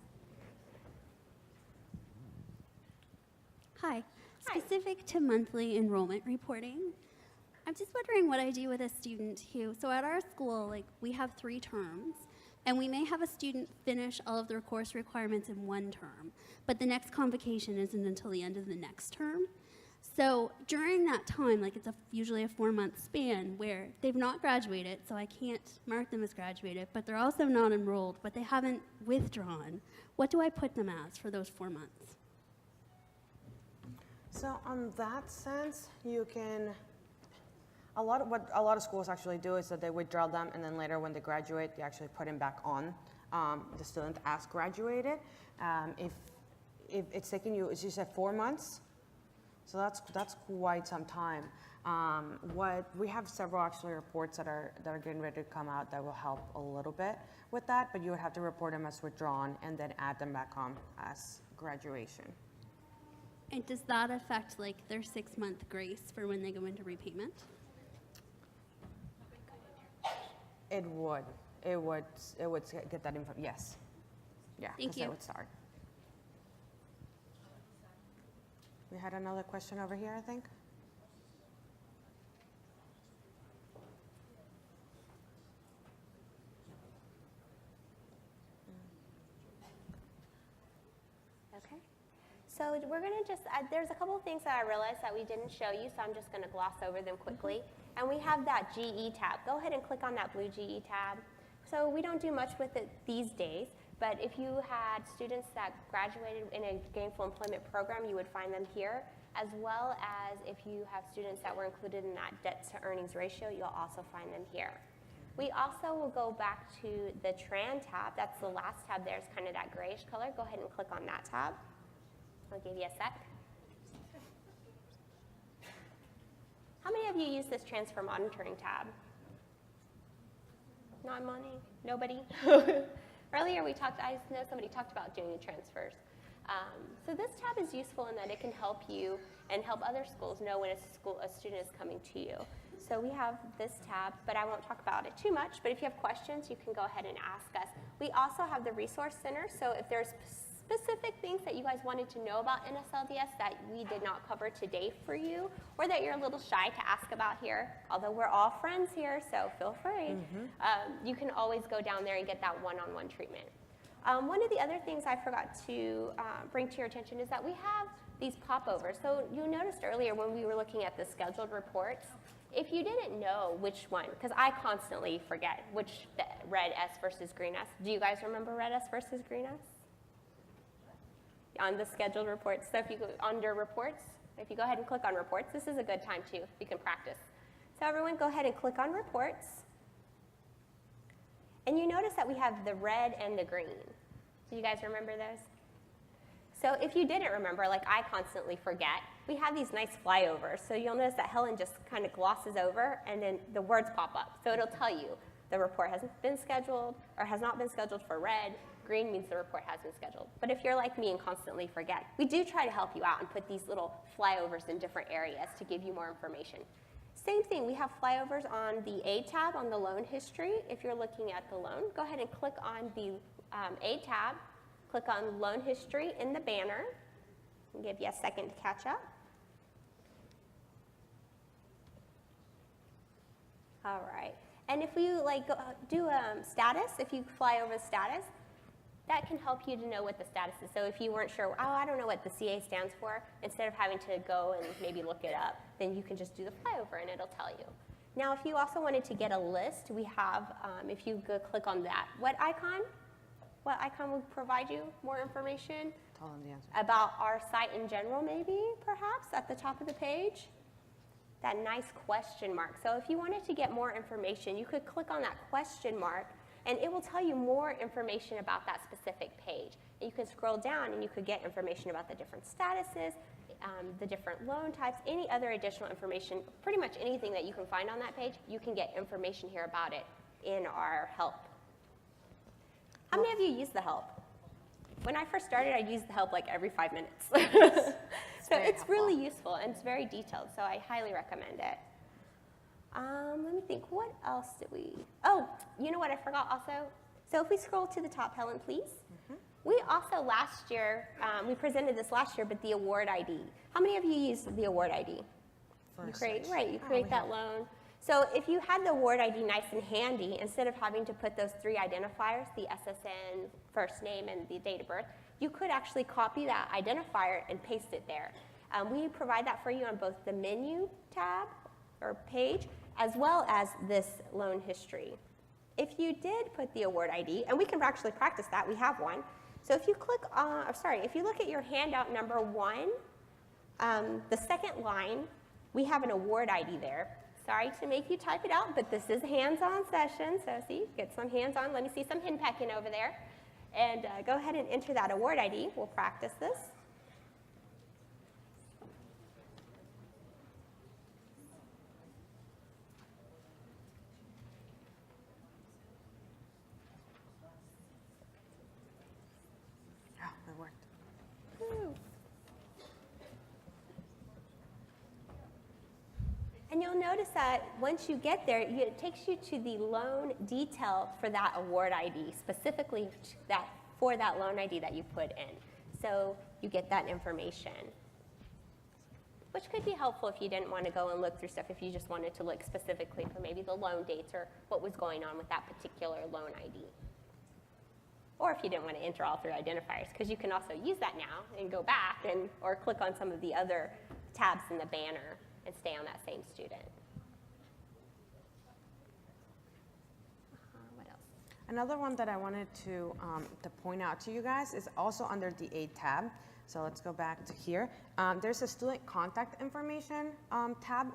Hi. Hi. Specific to monthly enrollment reporting, I'm just wondering what I do with a student who, so at our school, like, we have 3 terms, and we may have a student finish all of their course requirements in 1 term, but the next convocation isn't until the end of the next term. So during that time, like, it's usually a 4-month span where they've not graduated, so I can't mark them as graduated, but they're also not enrolled, but they haven't withdrawn. What do I put them as for those 4 months? So on that sense, you can, what a lot of schools actually do is that they withdraw them, and then later when they graduate, they actually put them back on the student as graduated. If it's taking you, as you said, 4 months, so that's quite some time. What we have several actually reports that are getting ready to come out that will help a little bit with that, but you would have to report them as withdrawn and then add them back on as graduation. And does that affect, like, their 6-month grace for when they go into repayment? It would get that info. Yes. Yeah. Thank 'cause you. That would start. We had another question over here, I think. Okay. So we're going to just, there's a couple of things that I realized that we didn't show you, so I'm just going to gloss over them quickly. And we have that GE tab. Go ahead and click on that blue GE tab. So we don't do much with it these days, but if you had students that graduated in a gainful employment program, you would find them here, as well as if you have students that were included in that debt to earnings ratio, you'll also find them here. We also will go back to the TRAN tab. That's the last tab there. It's kind of that grayish color. Go ahead and click on that tab. I'll give you a sec. How many of you use this transfer monitoring tab? Not money? Nobody? Earlier I know somebody talked about doing the transfers. So this tab is useful in that it can help you and help other schools know when a student is coming to you. So we have this tab, but I won't talk about it too much, but if you have questions, you can go ahead and ask us. We also have the Resource Center, so if there's specific things that you guys wanted to know about NSLDS that we did not cover today for you, or that you're a little shy to ask about here, although we're all friends here, so feel free, you can always go down there and get that one-on-one treatment. One of the other things I forgot to bring to your attention is that we have these popovers. So you noticed earlier when we were looking at the scheduled reports, if you didn't know which one, because I constantly forget which the red S versus green S. Do you guys remember red S versus green S? On the scheduled reports. So if you go under reports, if you go ahead and click on reports, this is a good time too. You can practice. So everyone go ahead and click on reports. And you notice that we have the red and the green. Do you guys remember those? So if you didn't remember, like I constantly forget, we have these nice flyovers. So you'll notice that Helen just kind of glosses over and then the words pop up. So it'll tell you the report hasn't been scheduled or has not been scheduled for red. Green means the report has been scheduled. But if you're like me and constantly forget, we do try to help you out and put these little flyovers in different areas to give you more information. Same thing, we have flyovers on the aid tab on the loan history. If you're looking at the loan, go ahead and click on the aid tab, click on loan history in the banner. I'll give you a second to catch up. All right, and if you like do status, if you fly over status, that can help you to know what the status is. So if you weren't sure, oh, I don't know what the CA stands for, instead of having to go and maybe look it up, then you can just do the flyover and it'll tell you. Now, if you also wanted to get a list, we have, if you go click on that, what icon will provide you more information? Tell them the answer. About our site in general, maybe, perhaps, at the top of the page? That nice question mark. So if you wanted to get more information, you could click on that question mark and it will tell you more information about that specific page. And you can scroll down and you could get information about the different statuses, the different loan types, any other additional information, pretty much anything that you can find on that page, you can get information here about it in our help. How many of you use the help? When I first started, I used the help like every 5 minutes. So it's really useful and it's very detailed, so I highly recommend it. Let me think, what else did we, oh, you know what I forgot also? So if we scroll to the top, Helen, please. We also last year, we presented this last year, but the award ID. How many of you used the award ID? You create that loan. So if you had the award ID nice and handy, instead of having to put those 3 identifiers, the SSN, first name, and the date of birth, you could actually copy that identifier and paste it there. We provide that for you on both the menu tab or page, as well as this loan history. If you did put the award ID, and we can actually practice that, we have one. So if you click on, if you look at your handout number 1, the second line, we have an award ID there. Sorry to make you type it out, but this is a hands-on session, so see, get some hands-on. Let me see some henpecking over there. And go ahead and enter that award ID. We'll practice this. Oh, it worked. Woo. And you'll notice that once you get there, it takes you to the loan detail for that award ID, specifically for that loan ID that you put in. So you get that information, which could be helpful if you didn't want to go and look through stuff, if you just wanted to look specifically for maybe the loan dates or what was going on with that particular loan ID. Or if you didn't want to enter all 3 identifiers, because you can also use that now and go back or click on some of the other tabs in the banner and stay on that same student. What else? Another one that I wanted to point out to you guys is also under the Aid tab. So let's go back to here. There's a student contact information tab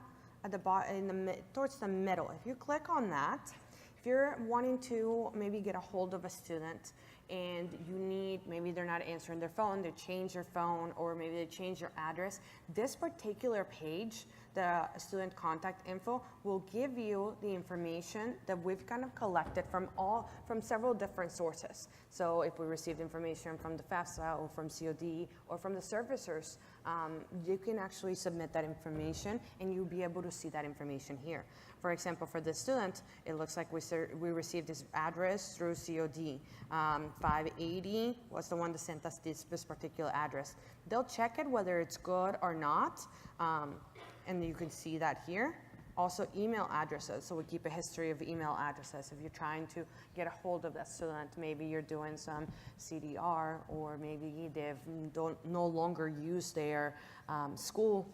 at the bottom, towards the middle. If you click on that, if you're wanting to maybe get a hold of a student and you need, maybe they're not answering their phone, they change their phone, or maybe they change their address, this particular page, the student contact info, will give you the information that we've kind of collected from several different sources. So if we received information from the FSA or from COD or from the servicers, you can actually submit that information and you'll be able to see that information here. For example, for this student, it looks like we received this address through COD. 580 was the one that sent us this particular address. They'll check it whether it's good or not, and you can see that here. Also email addresses, so we keep a history of email addresses. If you're trying to get a hold of that student, maybe you're doing some CDR, or maybe they no longer use their school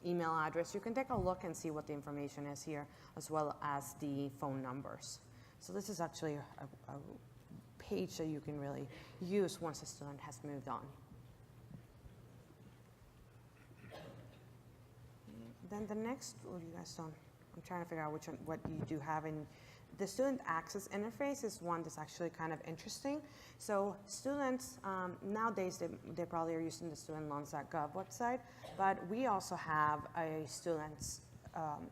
email address, you can take a look and see what the information is here, as well as the phone numbers. So this is actually a page that you can really use once a student has moved on. Then the next, what you guys don't, I'm trying to figure out what you do have in the student access interface is one that's actually kind of interesting. So students, nowadays they probably are using the studentloans.gov website, but we also have a student's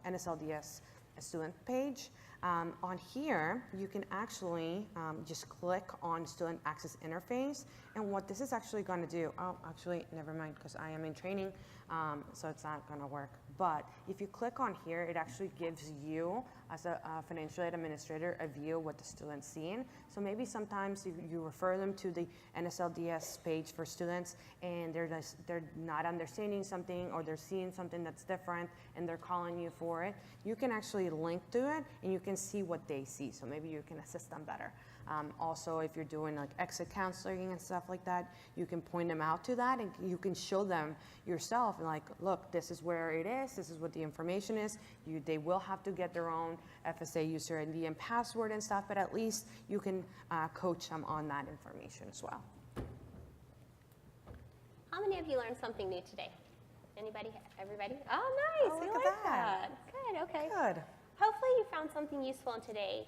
NSLDS student page. On here, you can actually just click on student access interface, and what this is actually going to do, oh, actually, never mind, because I am in training, so it's not going to work. But if you click on here, it actually gives you, as a financial aid administrator, a view of what the student's seeing. So maybe sometimes you refer them to the NSLDS page for students, and they're not understanding something, or they're seeing something that's different, and they're calling you for it. You can actually link to it, and you can see what they see. So maybe you can assist them better. Also, if you're doing like exit counseling and stuff like that, you can point them out to that, and you can show them yourself, and like, look, this is where it is, this is what the information is. They will have to get their own FSA user ID and password and stuff, but at least you can coach them on that information as well. How many of you learned something new today? Anybody? Everybody? Oh, nice. Oh, We look like at that. Good, okay. Good. Hopefully you found something useful today.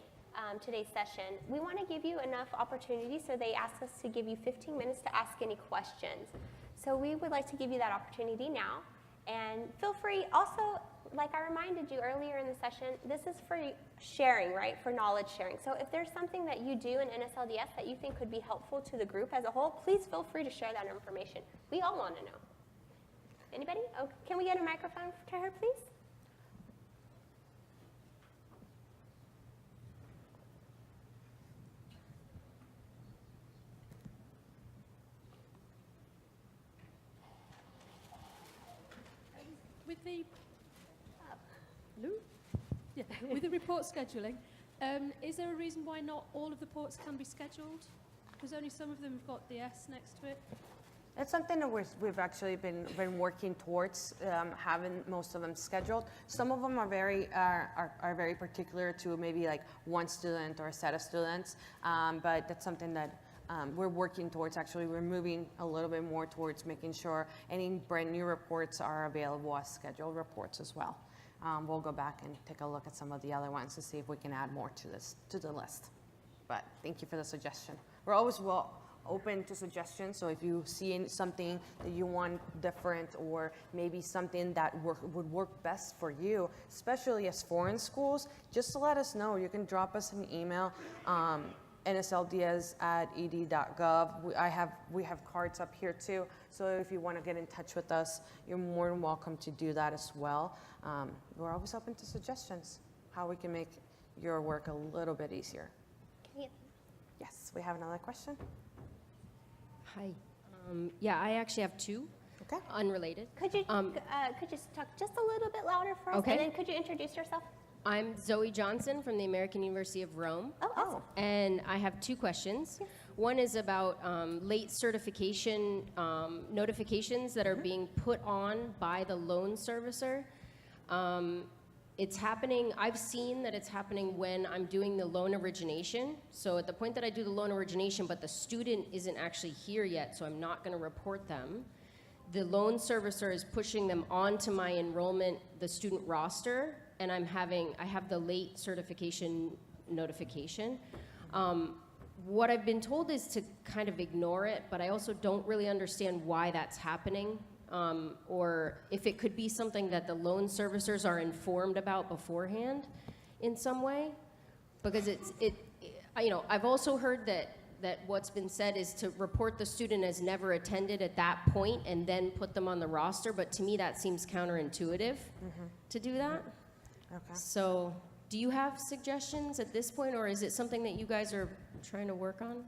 today's session, we want to give you enough opportunity, so they asked us to give you 15 minutes to ask any questions. So we would like to give you that opportunity now. And feel free, also, like I reminded you earlier in the session, this is for sharing, right, for knowledge sharing. So if there's something that you do in NSLDS that you think could be helpful to the group as a whole, please feel free to share that information. We all want to know. Anybody? Oh, can we get a microphone to her, please? With the hello? Yeah, with the report scheduling, is there a reason why not all of the reports can be scheduled? Because only some of them have got the S next to it. It's something that we've actually been working towards, having most of them scheduled. Some of them are very particular to maybe like one student or a set of students, but that's something that we're working towards. Actually, we're moving a little bit more towards making sure any brand new reports are available as scheduled reports as well. We'll go back and take a look at some of the other ones to see if we can add more to the list. But thank you for the suggestion. We're always open to suggestions, so if you see something that you want different, or maybe something that would work best for you, especially as foreign schools, just to let us know. You can drop us an email, NSLDS@ed.gov. We have cards up here too, so if you want to get in touch with us, you're more than welcome to do that as well. We're always open to suggestions, how we can make your work a little bit easier. Yes, we have another question. Hi. Yeah, I actually have two. Okay. Unrelated. Could you talk just a little bit louder for us? Okay. And then could you introduce yourself? I'm Zoe Johnson from the American University of Rome. Oh. And I have two questions. One is about late certification notifications that are being put on by the loan servicer. It's happening, I've seen that it's happening when I'm doing the loan origination. So at the point that I do the loan origination, but the student isn't actually here yet, so I'm not going to report them, the loan servicer is pushing them onto my enrollment, the student roster, and I have the late certification notification. What I've been told is to kind of ignore it, but I also don't really understand why that's happening. Or if it could be something that the loan servicers are informed about beforehand in some way, because I've also heard that what's been said is to report the student as never attended at that point and then put them on the roster, but to me that seems counterintuitive to do that. Okay. So do you have suggestions at this point, or is it something that you guys are trying to work on?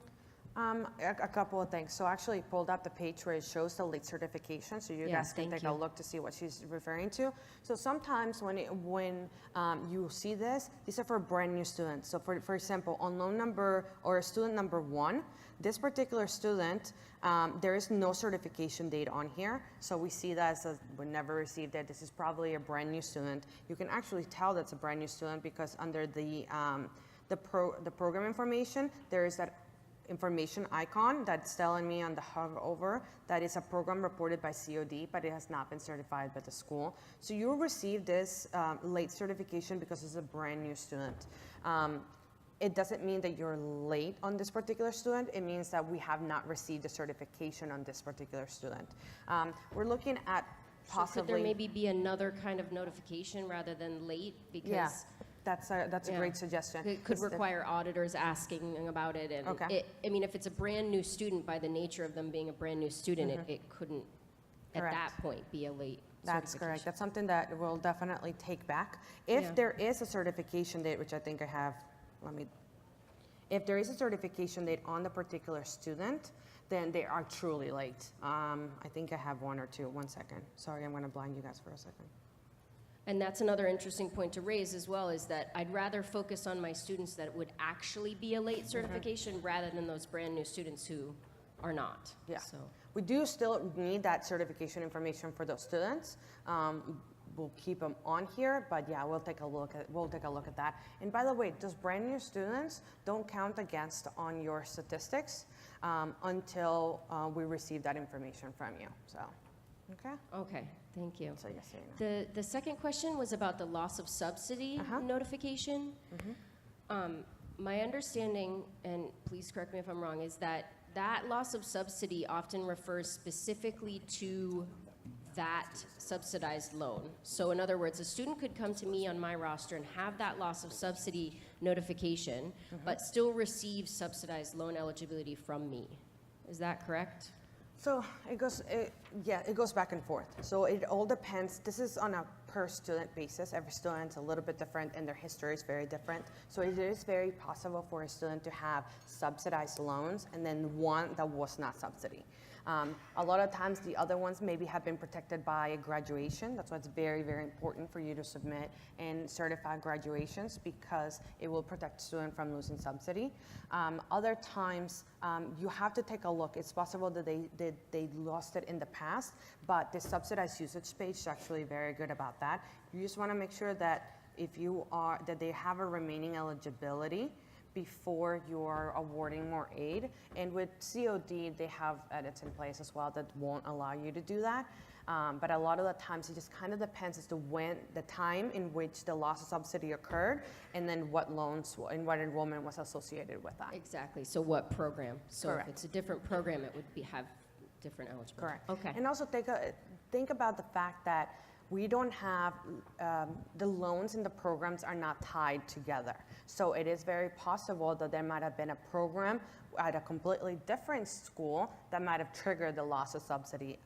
A couple of things. So I actually pulled up the page where it shows the late certification, so you guys can take a look to see what she's referring to. So sometimes when you see this, these are for brand new students. So for example, on loan number or student number 1, this particular student, there is no certification date on here. So we see that as we never received it. This is probably a brand new student. You can actually tell that's a brand new student because under the program information, there is that information icon that's telling me on the hover over that is a program reported by COD, but it has not been certified by the school. So you will receive this late certification because it's a brand new student. It doesn't mean that you're late on this particular student. It means that we have not received a certification on this particular student. We're looking at possibly— So could there maybe be another kind of notification rather than late? Because yeah. That's a great suggestion. It could require auditors asking about it, and Okay. if it's a brand new student, by the nature of them being a brand new student, it couldn't at Correct. that point be a late That's certification. correct. That's something that we'll definitely take back. If there is a certification date, which I think I have, if there is a certification date on the particular student, then they are truly late. I think I have one or two. 1 second. Sorry, I'm going to blind you guys for a second. And that's another interesting point to raise as well, is that I'd rather focus on my students that would actually be a late certification rather than those brand new students who are not. Yeah. So. We do still need that certification information for those students. We'll keep them on here, but yeah, we'll take a look at that. And by the way, those brand new students don't count against on your statistics until we receive that information from you. So, okay. Okay, thank you. So yes, you know. The second question was about the loss of subsidy notification. My understanding, and please correct me if I'm wrong, is that that loss of subsidy often refers specifically to that subsidized loan. So in other words, a student could come to me on my roster and have that loss of subsidy notification, but still receive subsidized loan eligibility from me. Is that correct? So it goes back and forth. So it all depends. This is on a per student basis. Every student's a little bit different and their history is very different. So it is very possible for a student to have subsidized loans and then one that was not subsidy. A lot of times the other ones maybe have been protected by a graduation. That's why it's very, very important for you to submit and certify graduations, because it will protect the student from losing subsidy. Other times you have to take a look. It's possible that they lost it in the past, but the subsidized usage page is actually very good about that. You just want to make sure that that they have a remaining eligibility before you're awarding more aid. And with COD, they have edits in place as well that won't allow you to do that. But a lot of the times it just kind of depends as to when the time in which the loss of subsidy occurred, and then what loans and what enrollment was associated with that. Exactly. So what program? So Correct. if it's a different program, it would have different eligibility. Correct. Okay. And also think about the fact that we don't have, the loans and the programs are not tied together. So it is very possible that there might have been a program at a completely different school that might have triggered the loss of subsidy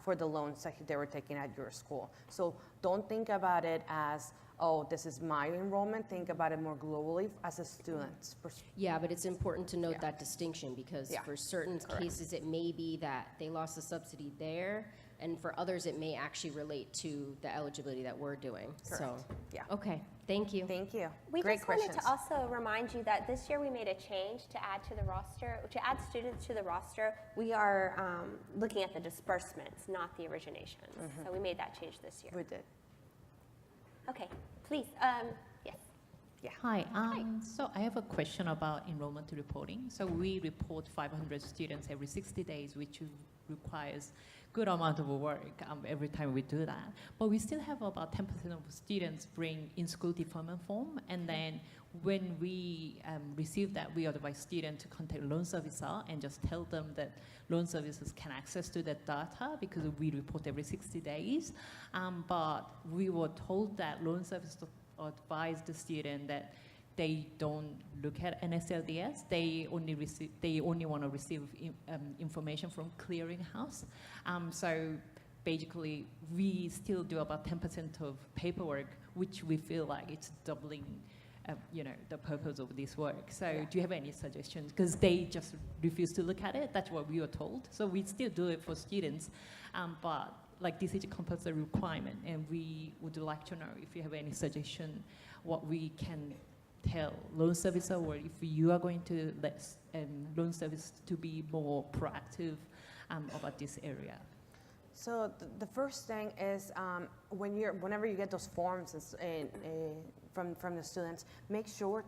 for the loans that they were taking at your school. So don't think about it as, oh, this is my enrollment. Think about it more globally as a student's perspective. Yeah, but it's important to note that distinction, because for certain cases it may be that they lost the subsidy there, and for others it may actually relate to the eligibility that we're doing. Correct. So, Yeah. okay, thank you. Thank you. We Great just wanted questions. to also remind you that this year we made a change to add to the roster, to add students to the roster. We are looking at the disbursements, not the originations. So we made that change this year. We did. Okay, please, yes. Hi. So I have a question about enrollment reporting. So we report 500 students every 60 days, which requires good amount of work every time we do that. But we still have about 10% of students bring in-school deferment form, and then when we receive that, we advise students to contact loan servicer and just tell them that loan services can access to that data, because we report every 60 days. But we were told that loan service advised the student that they don't look at NSLDS. They only want to receive information from clearinghouse. So basically, we still do about 10% of paperwork, which we feel like it's doubling, the purpose of this work. So do you have any suggestions? Because they just refuse to look at it. That's what we were told. So we still do it for students, but like this is a compulsory requirement, and we would like to know if you have any suggestion what we can tell loan servicer, or if you are going to let loan service to be more proactive about this area. So the first thing is whenever you get those forms from the students,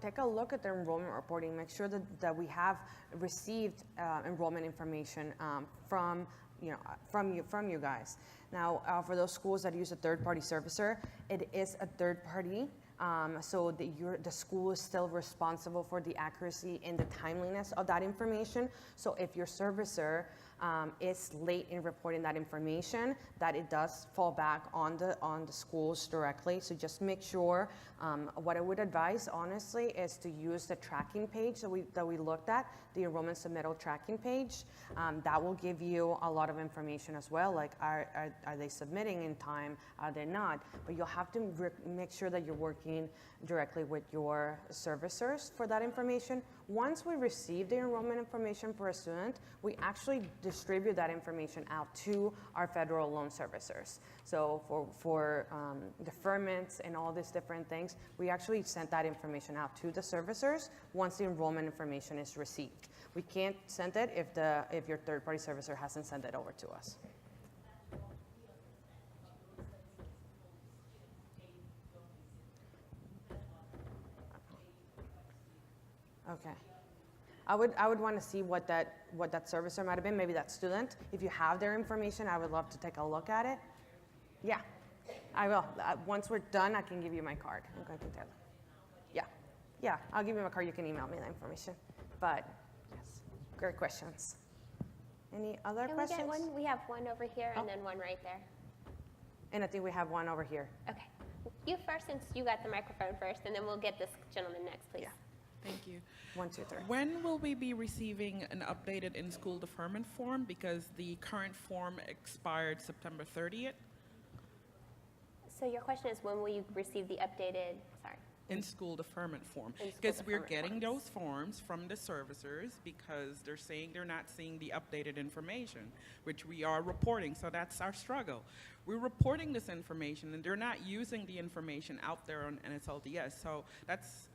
take a look at their enrollment reporting. Make sure that we have received enrollment information from you guys. Now, for those schools that use a third-party servicer, it is a third party. So the school is still responsible for the accuracy and the timeliness of that information. So if your servicer is late in reporting that information, that it does fall back on the schools directly. So just make sure. What I would advise, honestly, is to use the tracking page that we looked at, the enrollment submittal tracking page. That will give you a lot of information as well, like are they submitting in time, are they not? But you'll have to make sure that you're working directly with your servicers for that information. Once we receive the enrollment information for a student, we actually distribute that information out to our federal loan servicers. So for deferments and all these different things, we actually sent that information out to the servicers once the enrollment information is received. We can't send it if your third-party servicer hasn't sent it over to us. Okay. I would want to see what that servicer might have been, maybe that student. If you have their information, I would love to take a look at it. Yeah, I will. Once we're done, I can give you my card. Okay, I can tell you. Yeah. Yeah, I'll give you my card. You can email me the information. But yes, great questions. Any other Can questions? we get one? We have one over here and then one right there. And I think we have one over here. Okay. You first, since you got the microphone first, and then we'll get this gentleman next, please. Yeah. Thank you. 1, 2, 3. When will we be receiving an updated in-school deferment form? Because the current form expired September 30th. So your question is, when will you receive the updated, sorry. In-school deferment form. In-school Because we're deferment getting forms. those forms from the servicers because they're saying they're not seeing the updated information, which we are reporting, so that's our struggle. We're reporting this information and they're not using the information out there on NSLDS, so that's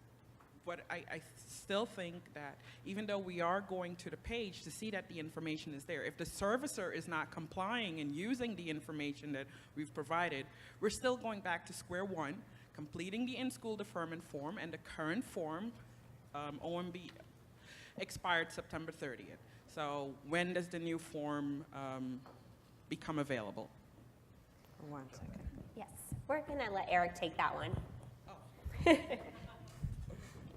what I still think that even though we are going to the page to see that the information is there, if the servicer is not complying and using the information that we've provided, we're still going back to square one, completing the in-school deferment form, and the current form, OMB, expired September 30th. So when does the new form become available? 1 second. Yes, we're gonna let Eric take that one.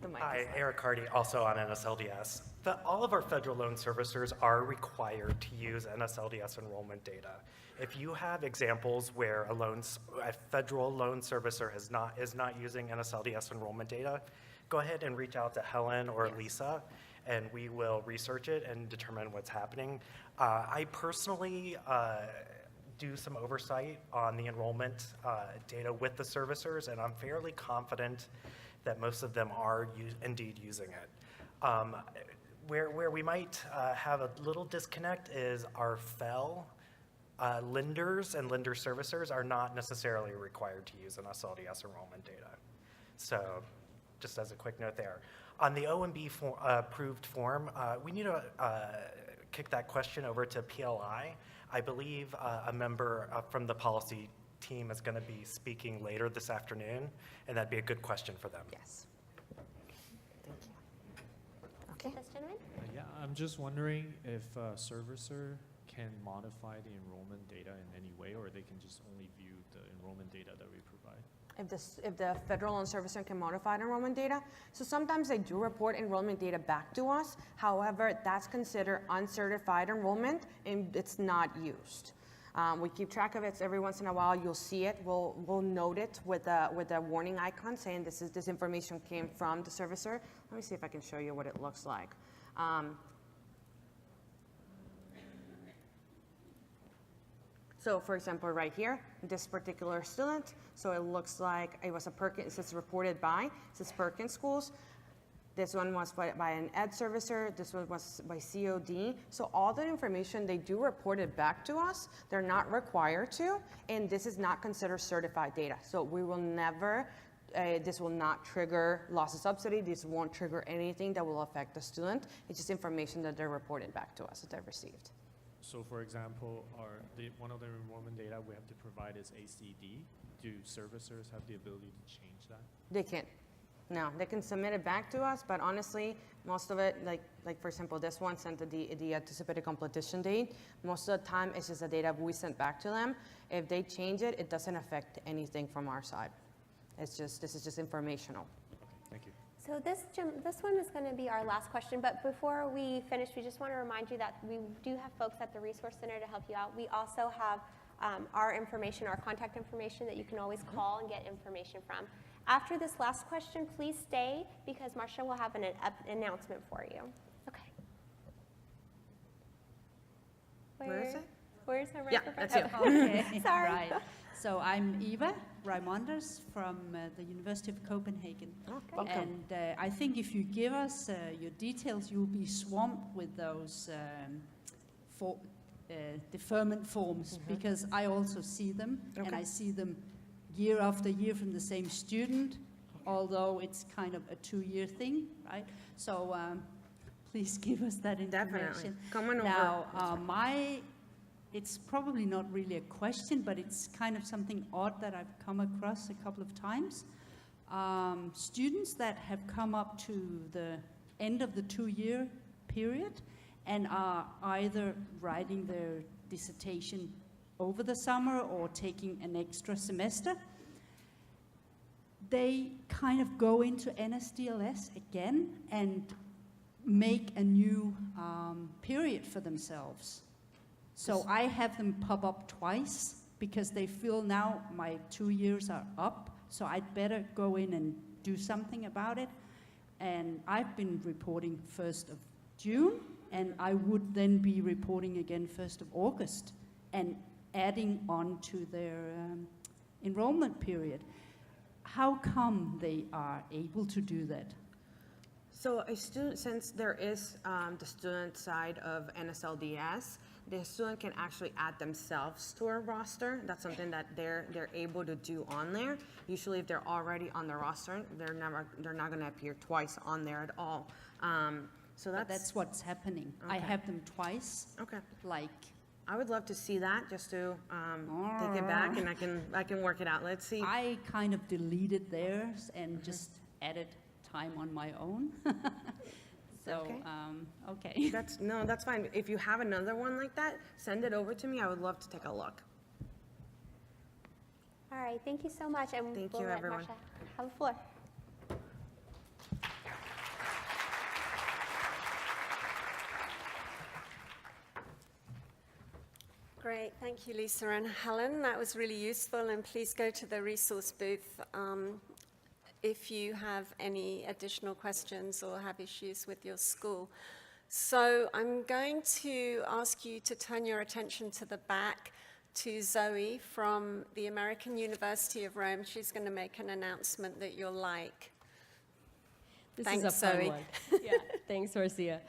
The mic Hi, is on. Eric Hardy, also on NSLDS. All of our federal loan servicers are required to use NSLDS enrollment data. If you have examples where a federal loan servicer is not using NSLDS enrollment data, go ahead and reach out to Helen or Lisa, and we will research it and determine what's happening. I personally do some oversight on the enrollment data with the servicers, and I'm fairly confident that most of them are indeed using it. Where we might have a little disconnect is our FEL lenders and lender servicers are not necessarily required to use NSLDS enrollment data. So just as a quick note there. On the OMB approved form, we need to kick that question over to PLI. I believe a member from the policy team is going to be speaking later this afternoon, and that'd be a good question for them. Yes. Thank you. Okay. This gentleman? Yeah, I'm just wondering if a servicer can modify the enrollment data in any way, or they can just only view the enrollment data that we provide. If the federal loan servicer can modify the enrollment data, so sometimes they do report enrollment data back to us. However, that's considered uncertified enrollment and it's not used. We keep track of it, so every once in a while you'll see it. We'll note it with a warning icon saying this information came from the servicer. Let me see if I can show you what it looks like. So for example, right here, this particular student, so it looks like it was a Perkins, it says reported by, it says Perkins Schools. This one was by an ed servicer, this one was by COD. So all the information, they do report it back to us. They're not required to, and this is not considered certified data. So we will never, this will not trigger loss of subsidy. This won't trigger anything that will affect the student. It's just information that they're reporting back to us that they've received. So for example, one of the enrollment data we have to provide is ACD. Do servicers have the ability to change that? They can't. No, they can submit it back to us, but honestly, most of it, like for example, this one sent the anticipated completion date. Most of the time, it's just the data we sent back to them. If they change it, it doesn't affect anything from our side. This is just informational. Thank you. So this one is going to be our last question, but before we finish, we just want to remind you that we do have folks at the Resource Center to help you out. We also have our information, our contact information that you can always call and get information from. After this last question, please stay because Marcia will have an announcement for you. Okay. Where is it? Where's her Yeah, microphone? that's you. Oh, Okay, sorry. right. So I'm Eva Raimonders from the University of Copenhagen. Welcome. And I think if you give us your details, you'll be swamped with those deferment forms because I also see them and I see them year after year from the same student, although it's kind of a 2-year thing, right? So please give us that information. Definitely. Come on over. Now, it's probably not really a question, but it's kind of something odd that I've come across a couple of times. Students that have come up to the end of the 2-year period and are either writing their dissertation over the summer or taking an extra semester, they kind of go into NSDLS again and make a new period for themselves. So I have them pop up twice because they feel now my 2 years are up, so I'd better go in and do something about it. And I've been reporting 1st of June, and I would then be reporting again 1st of August and adding on to their enrollment period. How come they are able to do that? So a student, since there is the student side of NSLDS, the student can actually add themselves to a roster. That's something that they're able to do on there. Usually, if they're already on the roster, they're not going to appear twice on there at all. So That's what's happening. I Okay. have them twice. Okay. Like, I would love to see that just to take it back, and I can work it out. Let's see. I kind of deleted theirs and just added time on my own. So, okay. That's fine. If you have another one like that, send it over to me. I would love to take a look. All right, thank you so much. And Thank we'll you, let everyone. Marsha have the floor. Great, thank you, Lisa and Helen. That was really useful, and please go to the resource booth if you have any additional questions or have issues with your school. So I'm going to ask you to turn your attention to the back to Zoe from the American University of Rome. She's going to make an announcement that you'll like. This Thanks, is a fun Zoe. one. Yeah, thanks, Horcia.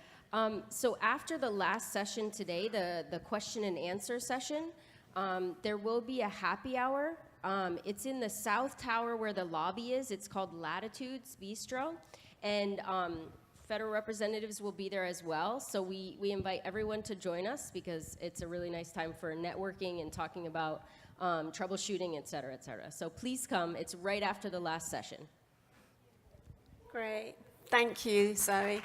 So after the last session today, the question and answer session, there will be a happy hour. It's in the South Tower where the lobby is. It's called Latitudes Bistro. And federal representatives will be there as well. So we invite everyone to join us because it's a really nice time for networking and talking about troubleshooting, et cetera, et cetera. So please come. It's right after the last session. Great. Thank you, Zoe.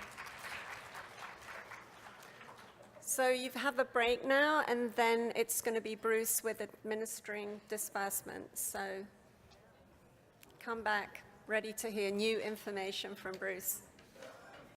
So you've had a break now, and then it's going to be Bruce with administering disbursements. So come back ready to hear new information from Bruce.